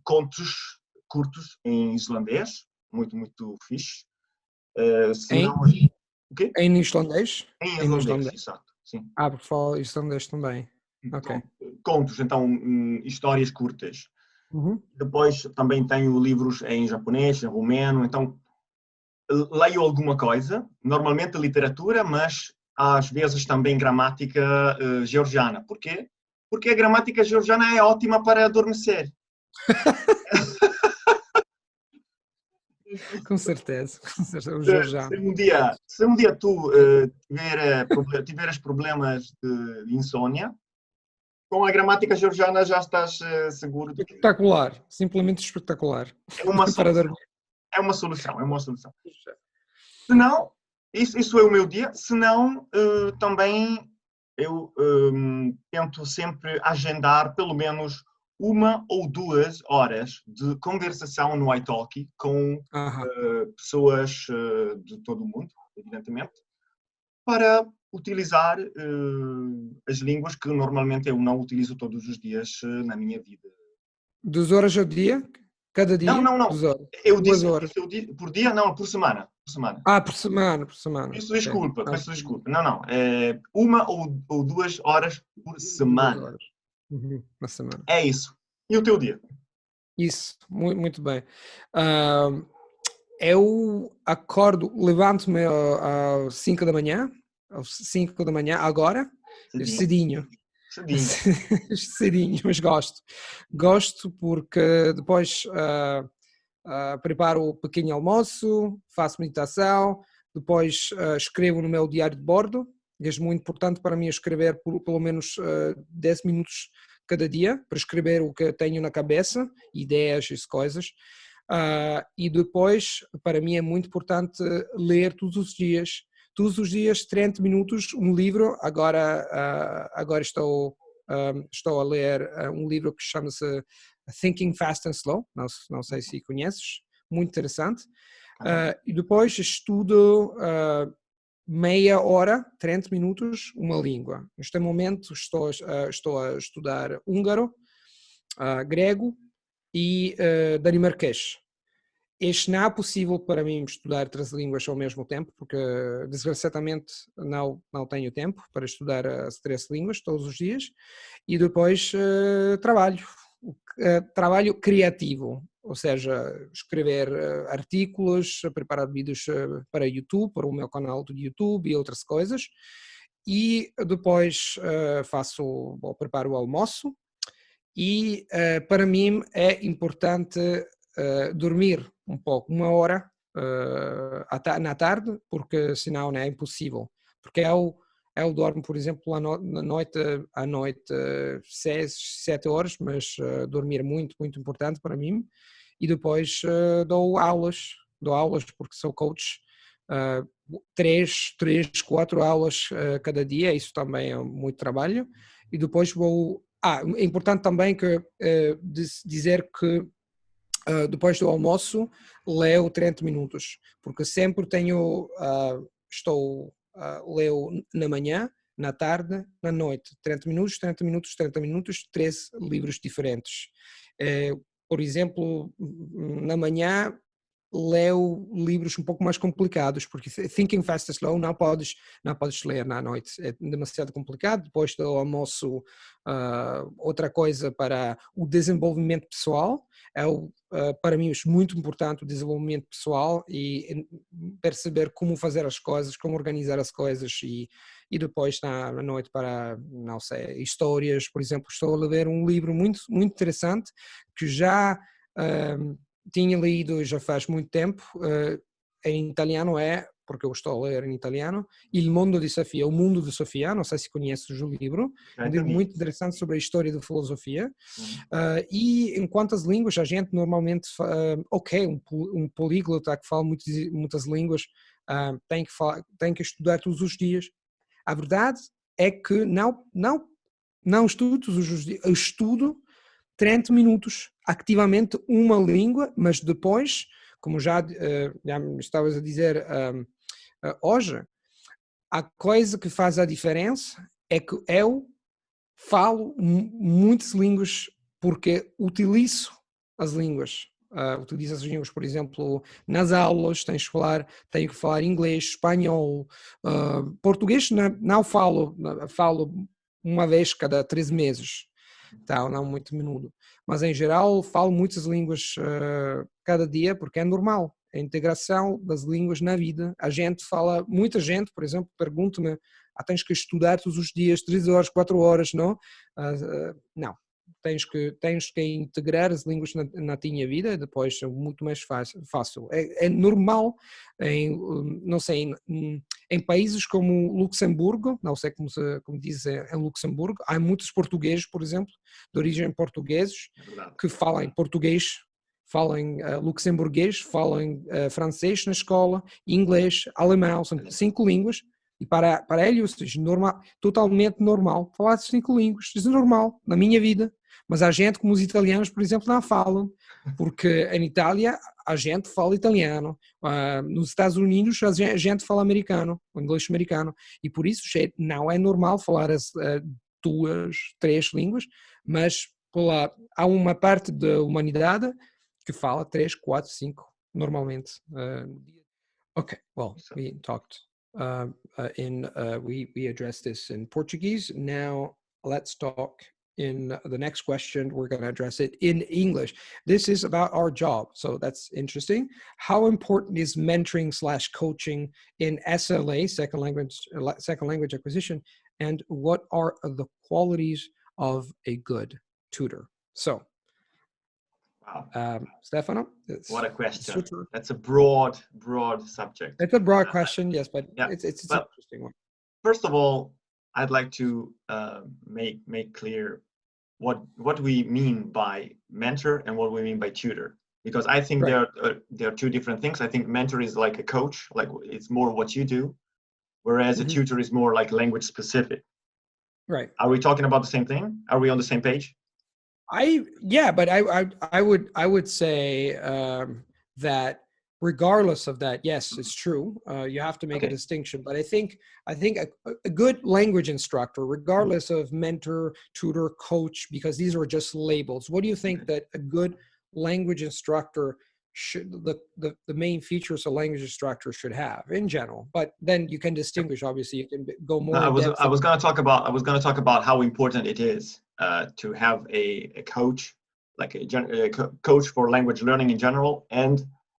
contos curtos em islandês, muito, muito fixe. Se Em, não, o quê? em islandês? Em Em islandês, islandês. exato, sim. Ah, porque falo islandês também. Ok. Então, contos, então, histórias curtas. Uhum. Depois também tenho livros em japonês, em romeno, então leio alguma coisa, normalmente literatura, mas às vezes também gramática georgiana. Porquê? Porque a gramática georgiana é ótima para adormecer. Com certeza. Com certeza. O Se, georgiano. se um dia tu tiveres problemas de insônia, com a gramática georgiana já estás seguro de que Espetacular. Simplesmente espetacular. é uma Para solução. dormir. É uma solução, é uma solução. Se não, isso é o meu dia. Se não, também eu tento sempre agendar pelo menos 1 ou 2 horas de conversação no iTalki com Aham. pessoas de todo o mundo, evidentemente, para utilizar as línguas que normalmente eu não utilizo todos os dias na minha vida. 2 horas ao dia? Cada Não, dia? não, não. 2 horas. Eu Duas disse, horas. por dia, não, por semana. Por semana. Ah, por semana, por semana. Peço Ok. desculpa, Ah, peço desculpa. Não, não. 1 ou 2 horas por 2 semana. horas. Uhum. Na semana. É isso. E o teu dia? Isso, muito, muito bem. Ah, eu acordo, levanto-me às 5 da manhã, agora, Cedinho. cedinho, Cedinho. cedinho, mas gosto. Gosto porque depois preparo o pequeno almoço, faço meditação, depois escrevo no meu diário de bordo. É muito importante para mim escrever por pelo menos 10 minutos cada dia, para escrever o que tenho na cabeça, ideias e coisas. E depois, para mim é muito importante ler todos os dias 30 minutos, um livro. Agora estou a ler um livro que chama-se Thinking Fast and Slow, não sei se conheces, muito interessante. E depois estudo meia hora, 30 minutos, uma língua. Neste momento estou a estudar húngaro, grego e dinamarquês. Este não é possível para mim estudar 3 línguas ao mesmo tempo, porque desgraçadamente não tenho tempo para estudar as 3 línguas todos os dias. E depois trabalho criativo, ou seja, escrever artigos, preparar vídeos para YouTube, para o meu canal do YouTube e outras coisas. E depois preparo o almoço. E para mim é importante dormir um pouco, 1 hora na tarde, porque senão é impossível. Porque eu dormo, por exemplo, à noite 6, 7 horas, mas dormir é muito, muito importante para mim. E depois dou aulas porque sou coach, 3, 4 aulas cada dia, isso também é muito trabalho. E depois é importante também dizer que depois do almoço leio 30 minutos, porque sempre leio na manhã, na tarde, na noite, 30 minutos, 30 minutos, 30 minutos, 13 livros diferentes. Por exemplo, na manhã leu livros um pouco mais complicados, porque Thinking Fast and Slow não podes ler na noite, é demasiado complicado. Depois do almoço, outra coisa para o desenvolvimento pessoal, para mim é muito importante o desenvolvimento pessoal e perceber como fazer as coisas, como organizar as coisas e depois na noite para, não sei, histórias. Por exemplo, estou a ler um livro muito, muito interessante que já tinha lido já faz muito tempo, em italiano porque eu estou a ler em italiano, Il Mondo di Sofia, O Mundo de Sofia, não sei se conheces o livro, Já um livro entendi. muito interessante sobre a história da filosofia, Uhum. e em quantas línguas a gente normalmente, um políglota que fala muitas línguas, tem que estudar todos os dias. A verdade é que não estudo todos os dias, eu estudo 30 minutos ativamente uma língua, mas depois, como já me estavas a dizer hoje, a coisa que faz a diferença é que eu falo muitas línguas porque utilizo as línguas. Utilizo as línguas, por exemplo, nas aulas, tenho que falar inglês, espanhol, português não falo uma vez cada 3 meses, tá, não muito menudo, mas em geral falo muitas línguas cada dia porque é normal, a integração das línguas na vida. Muita gente, por exemplo, pergunta-me, tens que estudar todos os dias 3 horas, 4 horas, não? Não, tens que integrar as línguas na tua vida e depois é muito mais fácil. É normal, não sei, em países como Luxemburgo, não sei como diz em Luxemburgo, há muitos portugueses, por exemplo, de origem portugueses, É verdade. que falam português, falam luxemburguês, falam francês na escola, inglês, alemão, são 5 línguas, e para eles é normal, totalmente normal falar 5 línguas, isso é normal na minha vida, mas há gente como os italianos, por exemplo, não falam, porque em Itália a gente fala italiano, nos Estados Unidos a gente fala americano, inglês americano, e por isso não é normal falar as 2, 3 línguas, mas há uma parte da humanidade que fala 3, 4, 5 normalmente. Okay, well, we talked we addressed this in Portuguese. Now let's talk in the next question. We're going to address it in English. This is about our job, so that's interesting. How important is mentoring / coaching in SLA, second language acquisition, and what are the qualities of a good tutor? So, Wow. Stefano, What a question. tutor. That's a broad subject. It's a broad question, yes, but yeah. it's well, an interesting one. First of all, I'd like to make clear what we mean by mentor and what we mean by tutor, because I think Right. there are two different things. I think mentor is like a coach, like it's more what you do, whereas a tutor is more like language specific. Right. Are we talking about the same thing? Are we on the same page? But I would say that regardless of that, yes, it's true. You have to make a distinction. But I think a good language instructor, regardless of mentor, tutor, coach, because these are just labels. What do you think that a good language instructor should the main features a language instructor should have in general? But then you can distinguish. Obviously, you can go more. I was going to talk about how important it is to have a coach, like a coach for language learning in general,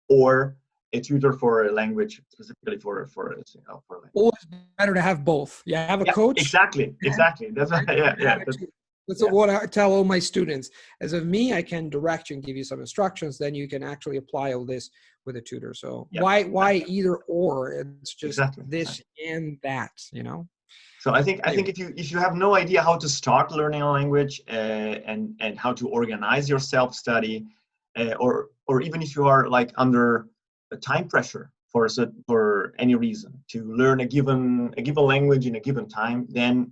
or a tutor for a language, specifically for language. Always better to have both. You have a coach. Exactly. That's That's what I tell all my students. As of me, I can direct you and give you some instructions. Then you can actually apply all this with a tutor. So why either or? It's just this and that, you know. So I think if you have no idea how to start learning a language and how to organize your self-study, or even if you are like under a time pressure for any reason to learn a given language in a given time, then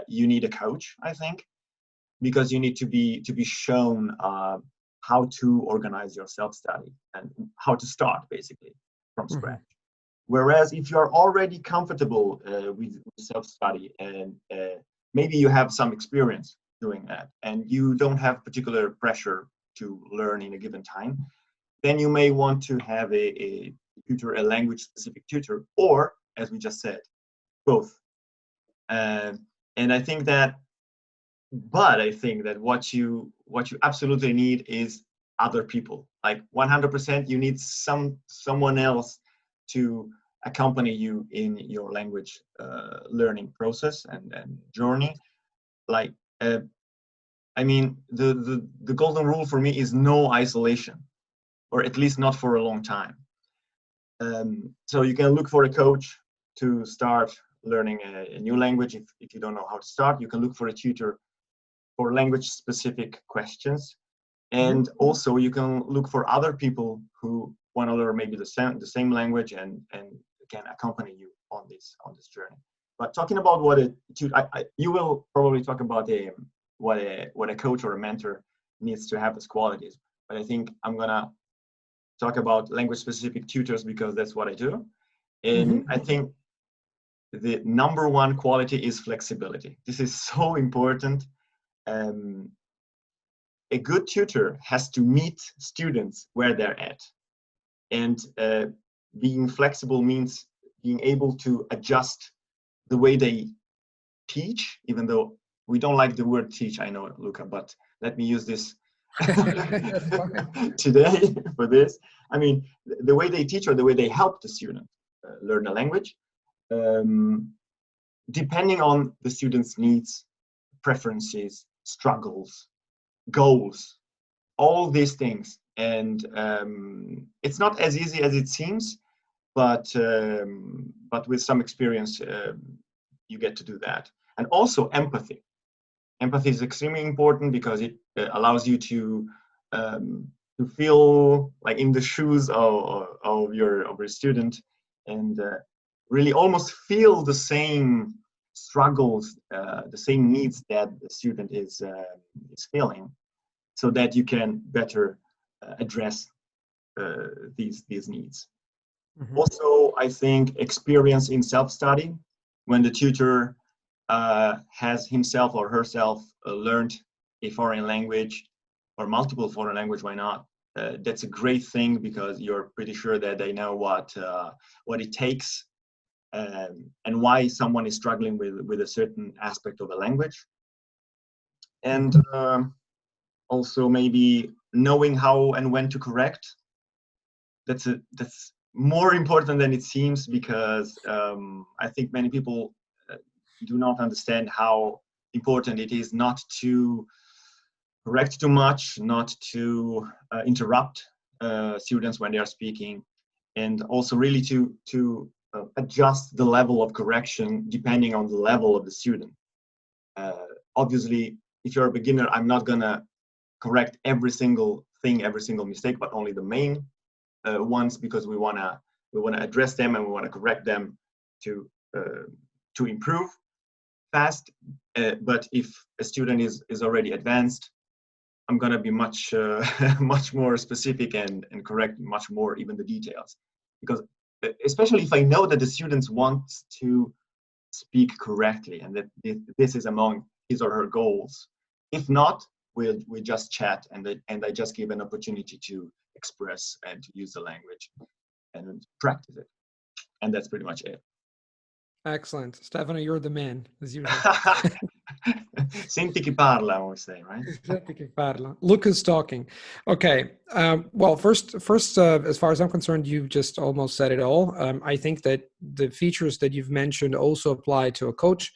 you need a coach, I think, because you need to be shown how to organize your self-study and how to start basically from scratch. Whereas if you're already comfortable with self-study and maybe you have some experience doing that and you don't have particular pressure to learn in a given time, then you may want to have a tutor, a language-specific tutor, or, as we just said, both. And I think that what you absolutely need is other people. Like 100%, you need someone else to accompany you in your language learning process and journey. Like, I mean, the golden rule for me is no isolation, or at least not for a long time. So you can look for a coach to start learning a new language. If you don't know how to start, you can look for a tutor for language-specific questions. And also you can look for other people who want to learn maybe the same language and can accompany you on this journey. But talking about what you will probably talk about what a coach or a mentor needs to have as qualities. But I think I'm gonna talk about language-specific tutors because that's what I do. And I think the number one quality is flexibility. This is so important. A good tutor has to meet students where they're at. And being flexible means being able to adjust the way they teach, even though we don't like the word teach, I know, Luca, but let me use this today for this. I mean, the way they teach or the way they help the student learn a language, depending on the student's needs, preferences, struggles, goals, all these things. And it's not as easy as it seems, but with some experience, you get to do that. And also empathy. Empathy is extremely important because it allows you to feel like in the shoes of your student and really almost feel the same struggles, the same needs that the student is feeling, so that you can better address these needs. Also, I think experience in self-study, when the tutor has himself or herself learned a foreign language or multiple foreign language, why not? That's a great thing because you're pretty sure that they know what it takes and why someone is struggling with a certain aspect of a language. And also maybe knowing how and when to correct. That's more important than it seems, because I think many people do not understand how important it is not to correct too much, not to interrupt students when they are speaking, and also really to adjust the level of correction depending on the level of the student. Obviously, if you're a beginner, I'm not gonna correct every single thing, every single mistake, but only the main ones, because we wanna address them and we wanna correct them to improve fast. But if a student is already advanced, I'm gonna be much more specific and correct much more even the details, because especially if I know that the students want to speak correctly and that this is among his or her goals. If not, we just chat and I just give an opportunity to express and to use the language and practice it. And that's pretty much it. Excellent. Stefano, you're the man, as usual. Senti chi parla, I always say, right? Senti chi parla. Luca's talking. Okay. Well, first, as far as I'm concerned, you just almost said it all. I think that the features that you've mentioned also apply to a coach.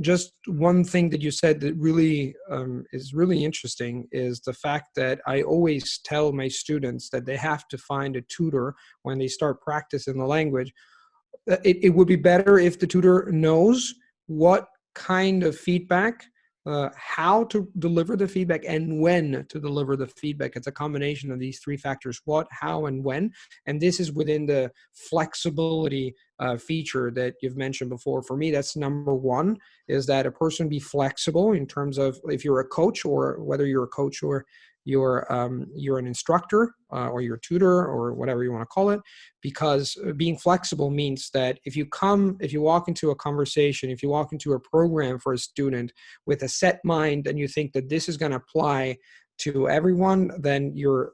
Just one thing that you said that really is really interesting is the fact that I always tell my students that they have to find a tutor when they start practicing the language. It would be better if the tutor knows what kind of feedback, how to deliver the feedback, and when to deliver the feedback. It's a combination of these three factors: what, how, and when. And this is within the flexibility feature that you've mentioned before. For me, that's number one, is that a person be flexible in terms of if you're a coach, or whether you're a coach or you're an instructor or your tutor or whatever you want to call it, because being flexible means that if you walk into a conversation, if you walk into a program for a student with a set mind and you think that this is going to apply to everyone, then you're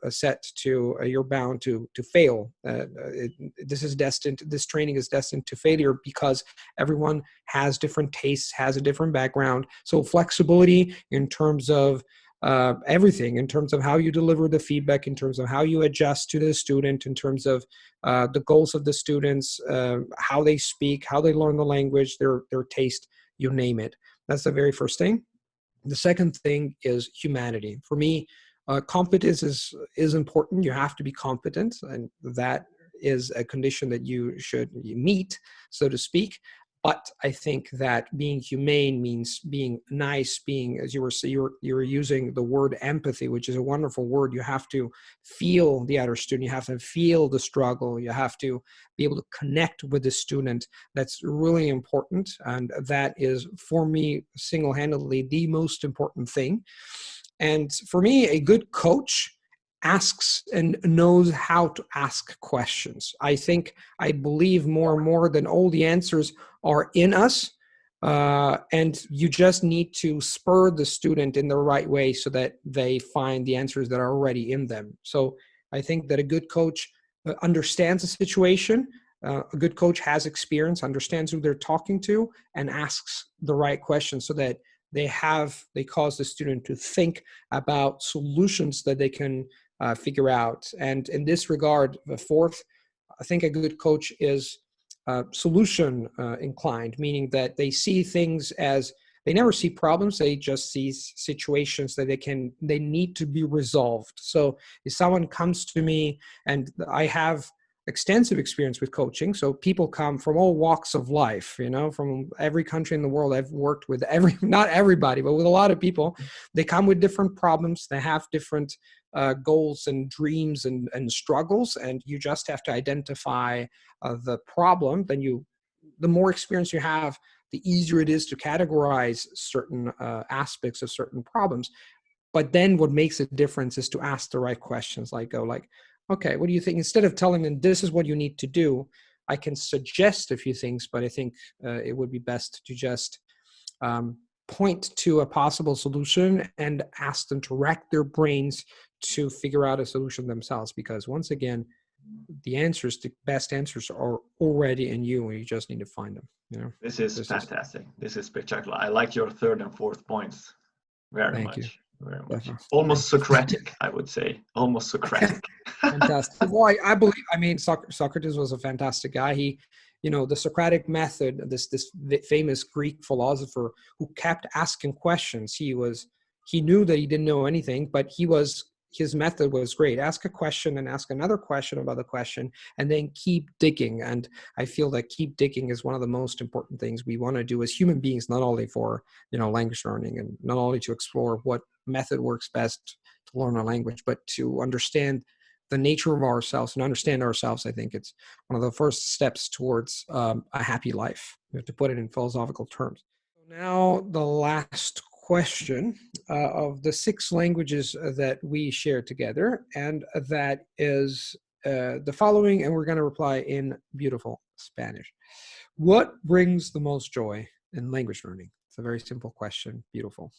you're bound to fail. This training is destined to failure because everyone has different tastes, has a different background. So flexibility in terms of everything, in terms of how you deliver the feedback, in terms of how you adjust to the student, in terms of the goals of the students, how they speak, how they learn the language, their taste, you name it. That's the very first thing. The second thing is humanity. For me, competence is important. You have to be competent, and that is a condition that you should meet, so to speak. But I think that being humane means being nice, being, as you were using the word empathy, which is a wonderful word. You have to feel the other student. You have to feel the struggle. You have to be able to connect with the student. That's really important. And that is, for me, single-handedly the most important thing. And for me, a good coach asks and knows how to ask questions. I believe more and more that all the answers are in us, and you just need to spur the student in the right way so that they find the answers that are already in them. So I think that a good coach understands the situation. A good coach has experience, understands who they're talking to, and asks the right questions so that they cause the student to think about solutions that they can figure out. And in this regard, the fourth, I think a good coach is solution inclined, meaning that they see things as, they never see problems, they just see situations that they need to be resolved. So if someone comes to me, and I have extensive experience with coaching, so people come from all walks of life, from every country in the world. I've worked with not everybody, but with a lot of people. They come with different problems, they have different goals and dreams and struggles, and you just have to identify the problem. Then the more experience you have, the easier it is to categorize certain aspects of certain problems. But then what makes a difference is to ask the right questions, okay, what do you think? Instead of telling them this is what you need to do, I can suggest a few things, but I think it would be best to just point to a possible solution and ask them to rack their brains to figure out a solution themselves. Because once again, the best answers are already in you, and you just need to find them. This is fantastic. This is spectacular. I like your third and fourth points very much. Very much. Definitely. Almost Socratic, I would say. Almost Socratic. Fantastic. Well, I believe, Socrates was a fantastic guy. He, the Socratic method, this famous Greek philosopher who kept asking questions. He knew that he didn't know anything, but his method was great. Ask a question and ask another question about the question, and then keep digging. And I feel that keep digging is one of the most important things we want to do as human beings, not only for, language learning, and not only to explore what method works best to learn a language, but to understand the nature of ourselves and understand ourselves. I think it's one of the first steps towards a happy life, to put it in philosophical terms. Now, the last question of the 6 languages that we share together, and that is the following, and we're going to reply in beautiful Spanish. What brings the most joy in language learning? It's a very simple question, beautiful.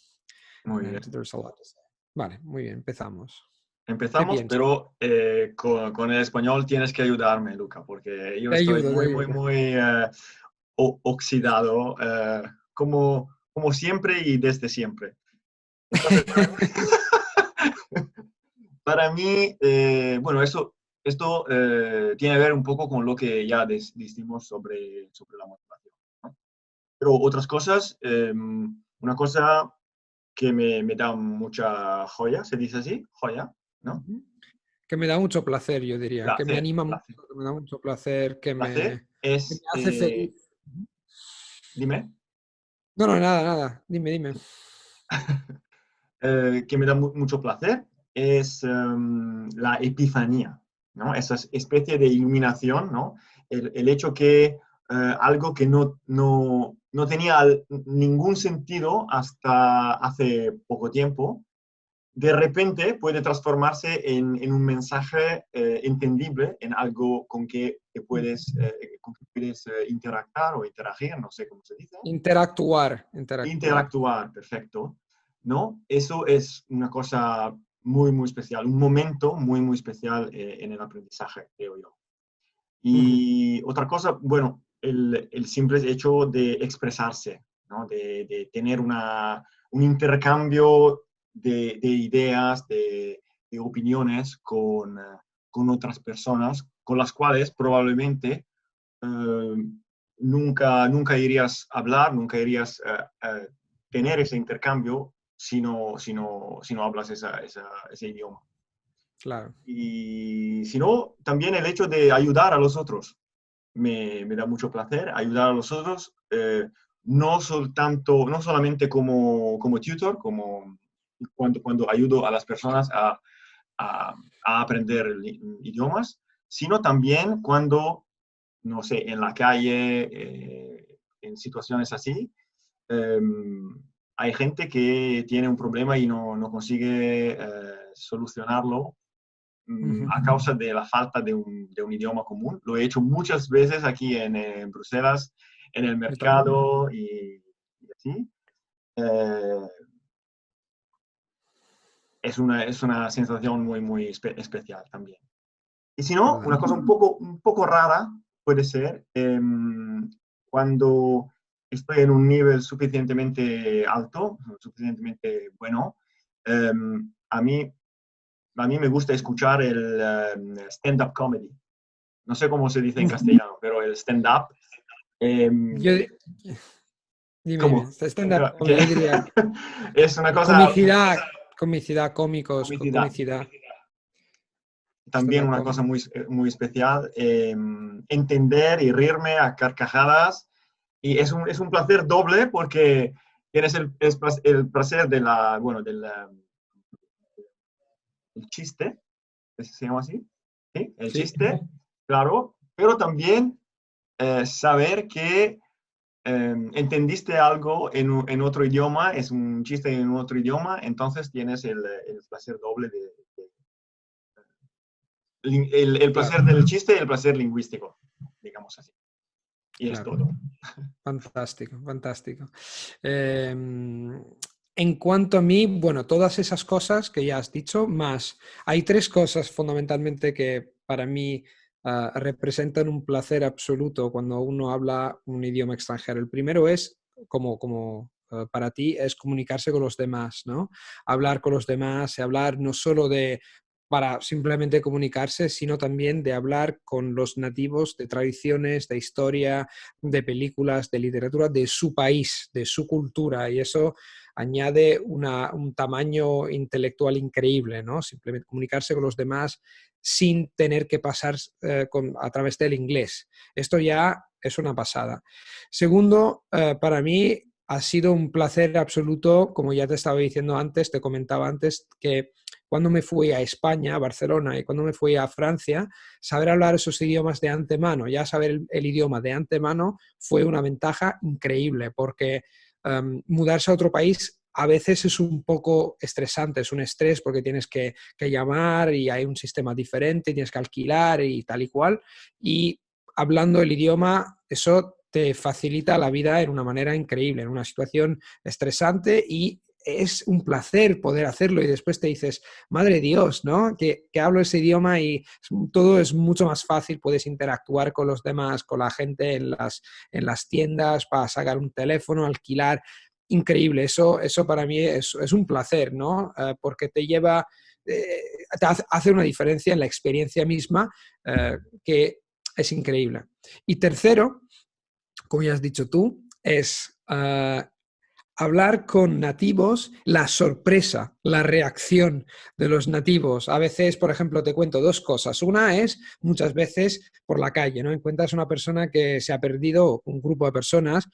Muy bien. There's a lot to say. Vale, muy bien, empezamos. Empezamos, pero con el español tienes que ayudarme, Luca, porque yo estoy muy oxidado, como siempre y desde siempre. Entonces, para mí, bueno, esto tiene que ver un poco con lo que ya dijimos sobre la motivación, ¿no? Pero otras cosas, una cosa que me da mucha joya, ¿se dice así? Joya, ¿no? Que me da mucho placer, yo diría. Placer, que me anima mucho, que me da mucho placer, que me hace feliz. Dime. No, nada. Dime. Que me da mucho placer es la epifanía, ¿no? Esa especie de iluminación, ¿no? El hecho que algo que no tenía ningún sentido hasta hace poco tiempo, de repente puede transformarse en un mensaje entendible, en algo con que puedes interactuar o interagir, no sé cómo se dice. Interactuar, perfecto. ¿No? Eso es una cosa muy, muy especial, un momento muy, muy especial en el aprendizaje, creo yo. Ujú. Y otra cosa, bueno, el simple hecho de expresarse, ¿no? De tener un intercambio de ideas, de opiniones con otras personas, con las cuales probablemente eh, nunca irías a hablar, nunca irías a tener ese intercambio si no hablas ese idioma. Claro. Y si no, también el hecho de ayudar a los otros me da mucho placer, ayudar a los otros, no solamente como tutor, como cuando ayudo a las personas a aprender idiomas, sino también cuando, no sé, en la calle, en situaciones así, eh, hay gente que tiene un problema y no consigue solucionarlo Ujú. a causa de la falta de un idioma común. Lo he hecho muchas veces aquí en Bruselas, en el Yo también. mercado y así. Eh, es una sensación muy, muy especial también. Y si no, ¿Verdad? una cosa un poco rara puede ser cuando estoy en un nivel suficientemente alto, suficientemente bueno, eh, a mí, a mí me gusta escuchar el stand-up comedy. No sé cómo se dice en Uf, castellano, pero el stand-up, eh, yo, dime, dime, ¿cómo? stand-up Que comedy, yo diría es una cosa, comicidad, comicidad, cómicos, comicidad, comicidad, también stand-up una cosa comedy. muy, muy especial, entender y reírme a carcajadas. Y es un placer doble porque tienes el placer bueno, el chiste, ¿se llama así? ¿Sí? El Sí, chiste, claro, pero también saber que entendiste algo en otro idioma, es un chiste en otro idioma, entonces tienes el placer doble el claro, placer del chiste y el placer lingüístico, digamos así. Y es claro. todo. Fantástico, fantástico. En cuanto a mí, bueno, todas esas cosas que ya has dicho, más hay tres cosas fundamentalmente que para mí representan un placer absoluto cuando uno habla un idioma extranjero. El primero es, como para ti, es comunicarse con los demás, ¿no? Hablar con los demás, hablar no solo de para simplemente comunicarse, sino también de hablar con los nativos de tradiciones, de historia, de películas, de literatura de su país, de su cultura, y eso añade un tamaño intelectual increíble, ¿no? Simplemente comunicarse con los demás sin tener que pasar a través del inglés. Esto ya es una pasada. Segundo, para mí ha sido un placer absoluto, como ya te estaba diciendo antes, te comentaba antes, que cuando me fui a España, a Barcelona, y cuando me fui a Francia, saber hablar esos idiomas de antemano, ya saber el idioma de antemano fue una ventaja increíble, porque mudarse a otro país a veces es un poco estresante, es un estrés porque tienes que llamar y hay un sistema diferente, tienes que alquilar y tal y cual, y hablando el idioma, eso te facilita la vida en una manera increíble, en una situación estresante y es un placer poder hacerlo y después te dices, madre Dios, ¿no? Que hablo ese idioma y todo es mucho más fácil, puedes interactuar con los demás, con la gente en las tiendas, para sacar un teléfono, alquilar. Increíble, eso para mí es un placer, ¿no? Porque te lleva, hace una diferencia en la experiencia misma que es increíble. Y tercero, como ya has dicho tú, es hablar con nativos, la sorpresa, la reacción de los nativos. A veces, por ejemplo, te cuento dos cosas. Una es muchas veces por la calle, ¿no? Encuentras una persona que se ha perdido, un grupo de personas.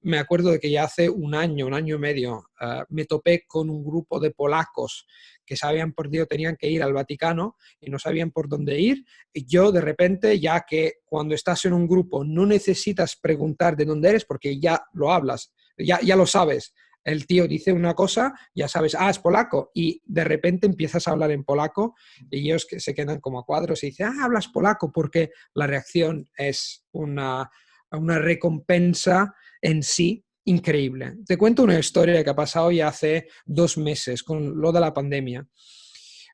Me acuerdo de que ya hace un año y medio, me topé con un grupo de polacos que se habían perdido, tenían que ir al Vaticano y no sabían por dónde ir. Y yo de repente, ya que cuando estás en un grupo no necesitas preguntar de dónde eres porque ya lo hablas, ya lo sabes. El tío dice una cosa, ya sabes, es polaco, y de repente empiezas a hablar en polaco y ellos que se quedan como a cuadros y dicen, hablas polaco, porque la reacción es una recompensa en sí increíble. Te cuento una historia que ha pasado ya hace 2 meses con lo de la pandemia.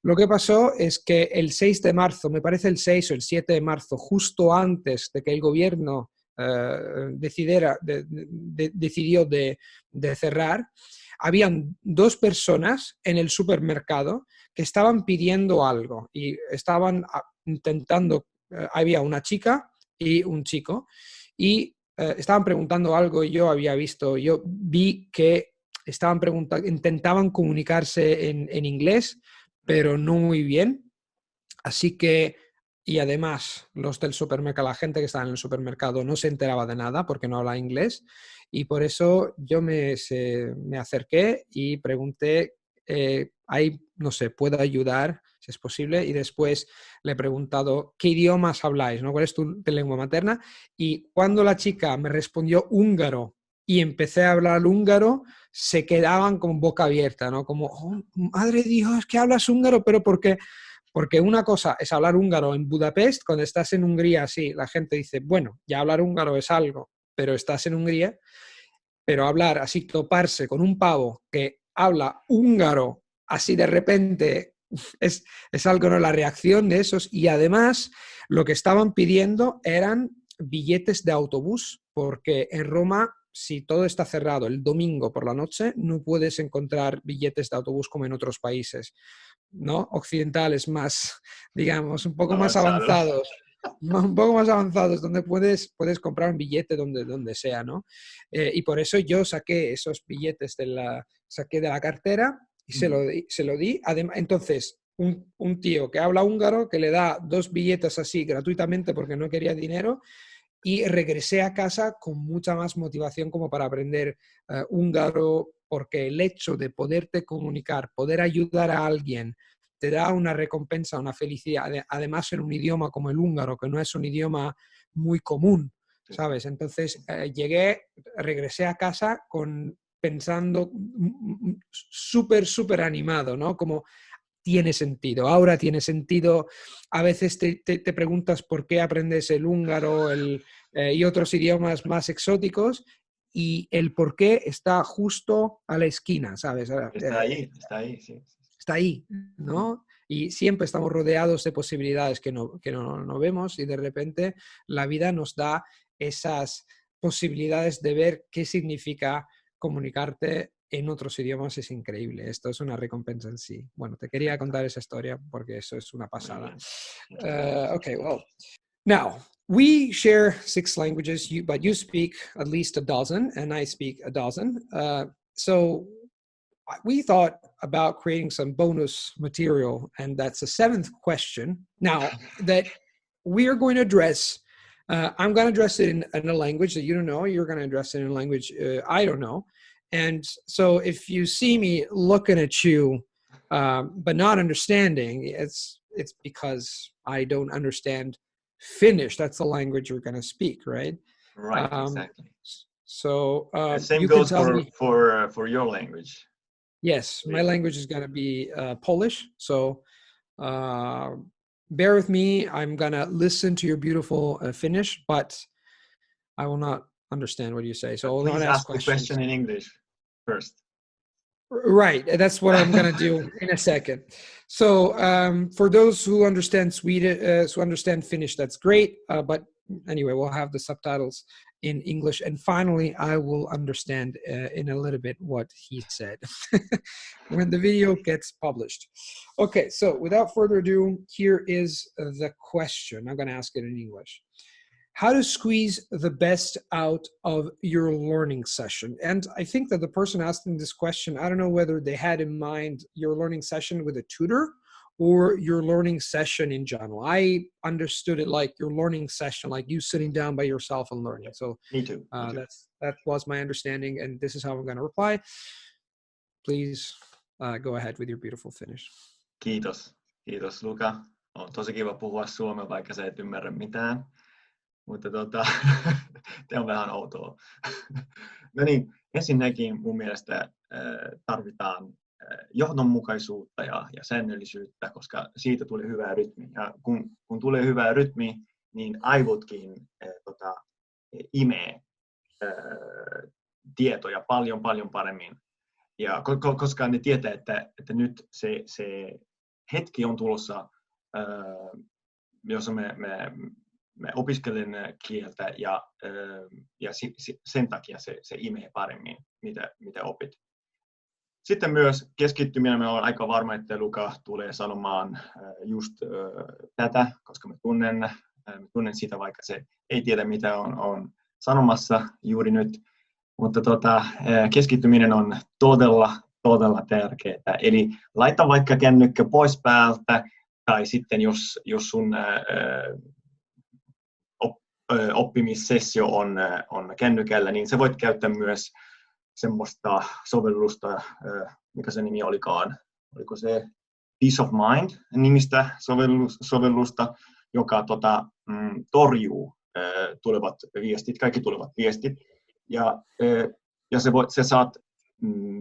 Lo que pasó es que el 6 de marzo, me parece el 6 o el 7 de marzo, justo antes de que el gobierno decidió de cerrar, habían 2 personas en el supermercado que estaban pidiendo algo y estaban intentando, había una chica y un chico, y estaban preguntando algo y yo vi que estaban preguntando, intentaban comunicarse en inglés, pero no muy bien. Así que, y además, los del supermercado, la gente que estaba en el supermercado no se enteraba de nada porque no hablaba inglés. Y por eso yo me acerqué y pregunté, ahí, no sé, ¿puedo ayudar? Si es posible. Y después le he preguntado, ¿qué idiomas habláis? ¿No? ¿Cuál es tu lengua materna? Y cuando la chica me respondió húngaro y empecé a hablar húngaro, se quedaban con boca abierta, ¿no? Como, oh, madre de Dios, que hablas húngaro, pero ¿por qué? Porque una cosa es hablar húngaro en Budapest, cuando estás en Hungría, sí, la gente dice, bueno, ya hablar húngaro es algo, pero estás en Hungría, pero hablar así, toparse con un pavo que habla húngaro así de repente es algo, ¿no? La reacción de esos. Y además lo que estaban pidiendo eran billetes de autobús, porque en Roma, si todo está cerrado el domingo por la noche, no puedes encontrar billetes de autobús como en otros países, ¿no? Occidentales más, digamos, un poco más Avanzados. avanzados. Un poco más avanzados, donde puedes comprar un billete donde sea, ¿no? Y por eso yo saqué esos billetes saqué de la cartera y se lo di. Además, entonces, un tío que habla húngaro que le da 2 billetes así gratuitamente porque no quería dinero, y regresé a casa con mucha más motivación como para aprender húngaro, porque el hecho de poderte comunicar, poder ayudar a alguien, te da una recompensa, una felicidad, además en un idioma como el húngaro, que no es un idioma muy común, ¿sabes? Entonces regresé a casa pensando súper animado, ¿no? Como tiene sentido, ahora tiene sentido. A veces te preguntas por qué aprendes el húngaro y otros idiomas más exóticos, y el por qué está justo a la esquina, ¿sabes? Está ahí, sí. Está ahí, ¿no? Y siempre estamos rodeados de posibilidades que no vemos, y de repente la vida nos da esas posibilidades de ver qué significa comunicarte en otros idiomas. Es increíble. Esto es una recompensa en sí. Bueno, te quería contar esa historia porque eso es una Muy pasada. bien. Muchas gracias. Okay, well, now we share 6 languages, but you speak at least a dozen, and I speak a dozen. So we thought about creating some bonus material, and that's a 7th question now that we are going to address. I'm going to address it in a language that you don't know. You're going to address it in a language I don't know. And so if you see me looking at you but not understanding, it's because I don't understand Finnish. That's the language you're going to speak, right? Right, exactly. So The same you can goes tell me. for your language. Yes, my Really. language is going to be Polish. So bear with me. I'm going to listen to your beautiful Finnish, but I will not understand what you say. So I will not Please ask ask the questions. question in English first. Right. That's what I'm going to do in a second. So for those who understand Swedish, who understand Finnish, that's great. But anyway, we'll have the subtitles in English. And finally, I will understand in a little bit what he said when the video gets published. Okay, so without further ado, here is the question. I'm going to ask it in English. How to squeeze the best out of your learning session. And I think that the person asking this question, I don't know whether they had in mind your learning session with a tutor or your learning session in general. I understood it like your learning session, like you sitting down by yourself and learning. So Me too. that was my understanding, and this is how I'm going to reply. Please go ahead with your beautiful Finnish. Kiitos. Kiitos Luka. On tosi kiva puhua suomea, vaikka sä et ymmärrä mitään. Mutta tämä on vähän outoa. No niin, ensinnäkin mun mielestä tarvitaan johdonmukaisuutta ja säännöllisyyttä, koska siitä tulee hyvää rytmi. Ja kun tulee hyvää rytmi, niin aivotkin imee tietoja paljon paremmin. Ja koska ne tietää, että nyt se hetki on tulossa, jossa me opiskelen kieltä ja sen takia se imee paremmin, mitä opit. Sitten myös keskittyminen, me olen aika varma, että Luka tulee sanomaan just tätä, koska mä tunnen sitä, vaikka se ei tiedä, mitä on sanomassa juuri nyt. Mutta keskittyminen on todella tärkeää. Eli laita vaikka kännykkä pois päältä, tai sitten jos sun oppimissessio on kännykällä, niin sä voit käyttää myös semmoista sovellusta, mikä se nimi olikaan, oliko se Peace of Mind nimistä sovellusta, joka torjuu tulevat viestit, kaikki tulevat viestit, ja sä saat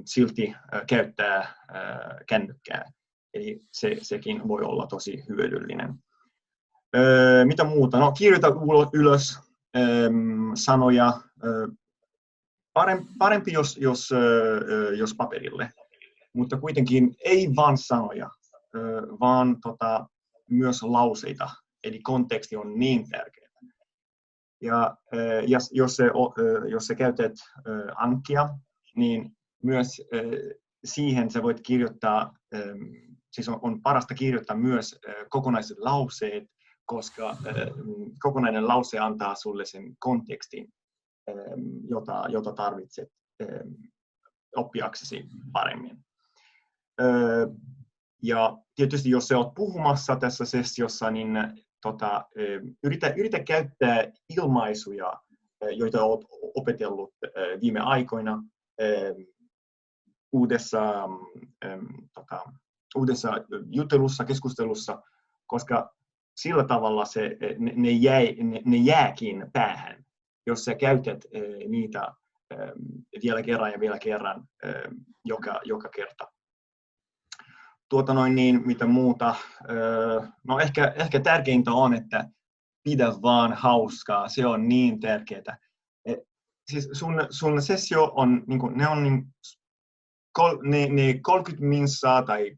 silti käyttää kännykkää, eli sekin voi olla tosi hyödyllinen. Mitä muuta? No, kirjoita ylös sanoja. Parempi jos paperille, mutta kuitenkin ei vain sanoja, vaan myös lauseita, eli konteksti on niin tärkeä. Ja jos sä käytät Ankia, niin myös siihen sä voit kirjoittaa, siis on parasta kirjoittaa myös kokonaiset lauseet, koska kokonainen lause antaa sulle sen kontekstin, jota tarvitset oppiaksesi paremmin. Ja tietysti jos sä oot puhumassa tässä sessiossa, niin yritä käyttää ilmaisuja, joita olet opetellut viime aikoina uudessa juttelussa, keskustelussa, koska sillä tavalla ne jääkin päähän, jos sä käytät niitä vielä kerran joka kerta. Mitä muuta? No ehkä tärkeintä on, että pidä vaan hauskaa. Se on niin tärkeää. Siis sun sessio on, ne 30 minsaa tai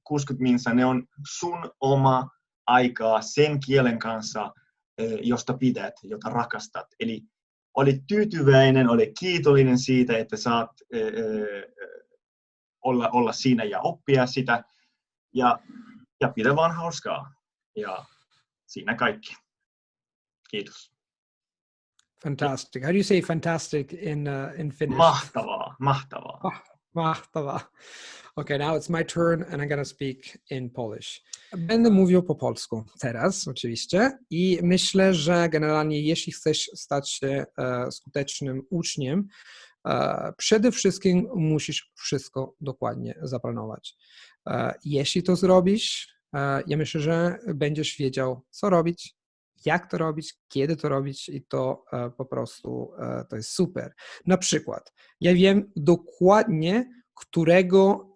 60 minsaa, ne on sun oma aikaa sen kielen kanssa, josta pidät, jota rakastat. Eli ole tyytyväinen, ole kiitollinen siitä, että saat olla siinä ja oppia sitä, ja pidä vaan hauskaa. Ja siinä kaikki. Kiitos. Fantastic. How do you say fantastic in Finnish? Mahtavaa. Mahtavaa. Okay, now it's my turn and I'm gonna speak in Polish. Będę mówił po polsku teraz, oczywiście, i myślę, że generalnie jeśli chcesz stać się skutecznym uczniem, przede wszystkim musisz wszystko dokładnie zaplanować. Jeśli to zrobisz, ja myślę, że będziesz wiedział, co robić, jak to robić, kiedy to robić i to po prostu to jest super. Na przykład, ja wiem dokładnie, którego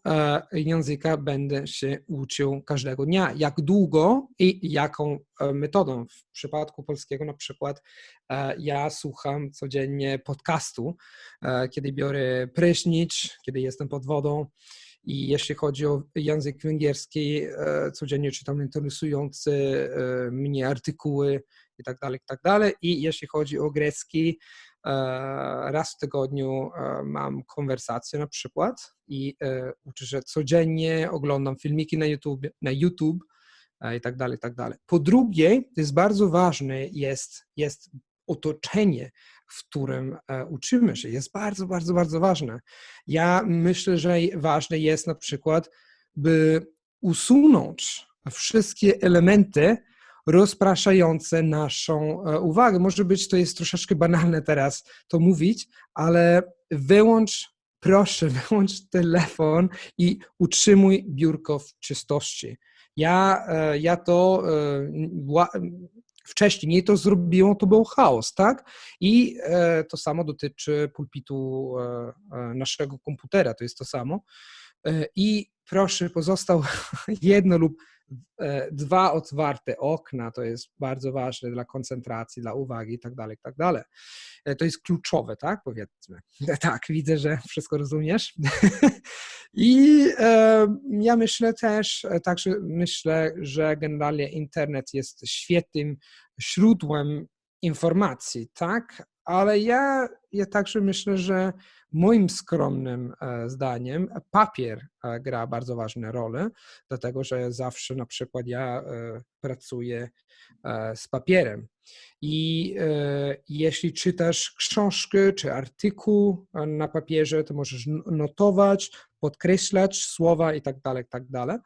języka będę się uczył każdego dnia, jak długo i jaką metodą. W przypadku polskiego na przykład ja słucham codziennie podcastu, kiedy biorę prysznic, kiedy jestem pod wodą. I jeśli chodzi o język węgierski, codziennie czytam interesujące mnie artykuły i tak dalej. I jeśli chodzi o grecki, raz w tygodniu mam konwersację na przykład i uczę się codziennie, oglądam filmiki na YouTube i tak dalej. Po drugie, to jest bardzo ważne, jest otoczenie, w którym uczymy się. Jest bardzo, bardzo, bardzo ważne. Ja myślę, że ważne jest na przykład, by usunąć wszystkie elementy rozpraszające naszą uwagę. Może być, to jest troszeczkę banalne teraz to mówić, ale proszę wyłącz telefon i utrzymuj biurko w czystości. Ja to wcześniej to zrobiło, to był chaos, tak? I to samo dotyczy pulpitu naszego komputera, to jest to samo. I proszę, pozostał jedno lub dwa otwarte okna, to jest bardzo ważne dla koncentracji, dla uwagi i tak dalej, i tak dalej. To jest kluczowe, tak? Powiedzmy. Tak, widzę, że wszystko rozumiesz. I ja myślę też, także myślę, że generalnie internet jest świetnym źródłem informacji, tak? Ale ja także myślę, że moim skromnym zdaniem papier gra bardzo ważną rolę, dlatego że zawsze na przykład ja pracuję z papierem i jeśli czytasz książkę czy artykuł na papierze, to możesz notować, podkreślać słowa i tak dalej, tak dalej.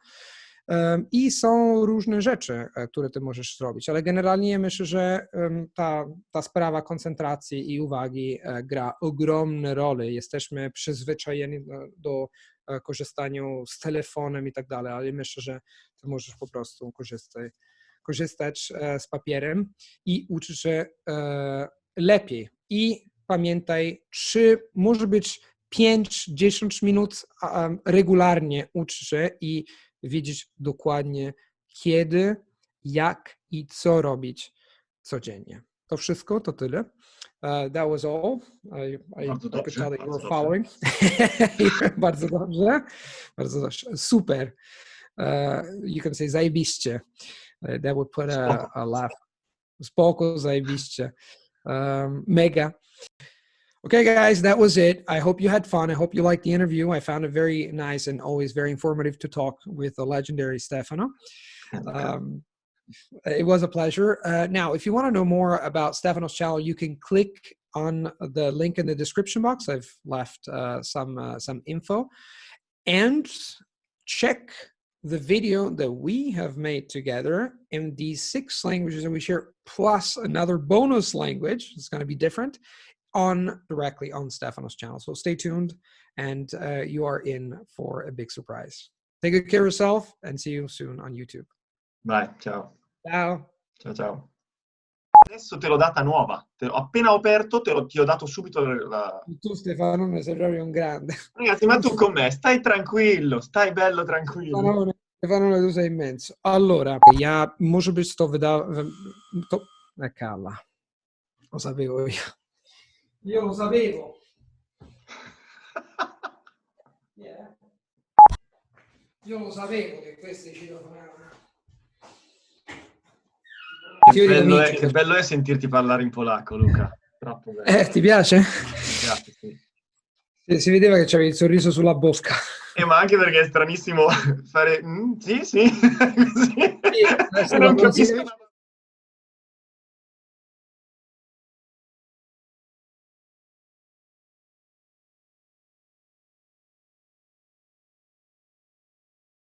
I są różne rzeczy, które ty możesz zrobić, ale generalnie myślę, że ta sprawa koncentracji i uwagi gra ogromną rolę. Jesteśmy przyzwyczajeni do korzystania z telefonem i tak dalej, ale myślę, że ty możesz po prostu korzystać z papierem i uczyć się lepiej. I pamiętaj, może być 5-10 minut regularnie uczyć się i wiedzieć dokładnie kiedy, jak i co robić codziennie. To wszystko, to tyle. That was all. I could tell that you were following. Bardzo dobrze. Bardzo dobrze. Super. You can say zajebiście. That would put a laugh. Spoko, zajebiście. Mega. Okay, guys, that was it. I hope you had fun. I hope you liked the interview. I found it very nice and always very informative to talk with the legendary Stefano. It was a pleasure. Now, if you want to know more about Stefano's channel, you can click on the link in the description box. I've left some info. And check the video that we have made together in these 6 languages that we share, plus another bonus language. It's going to be different. Directly on Stefano's channel. So stay tuned and you are in for a big surprise. Take good care of yourself and see you soon on YouTube. Vai, ciao. Ciao. Ciao, ciao. Adesso te l'ho data nuova. Ho appena aperto, ti ho dato subito la... Tu Stefano ne sei proprio un grande. Ragazzi, ma tu con me, stai tranquillo, stai bello tranquillo. Stefano, tu sei immenso. Allora, ja może być to calla. Lo sapevo io. Io lo sapevo. Yeah. Io lo sapevo che questi ci dovevano. Che bello è sentirti parlare in polacco, Luca. Troppo bello. Ti piace? Mi piace, sì. Si vedeva che c'avevi il sorriso sulla bocca. Ma anche perché è stranissimo fare sì. Così. Sì, non capisco.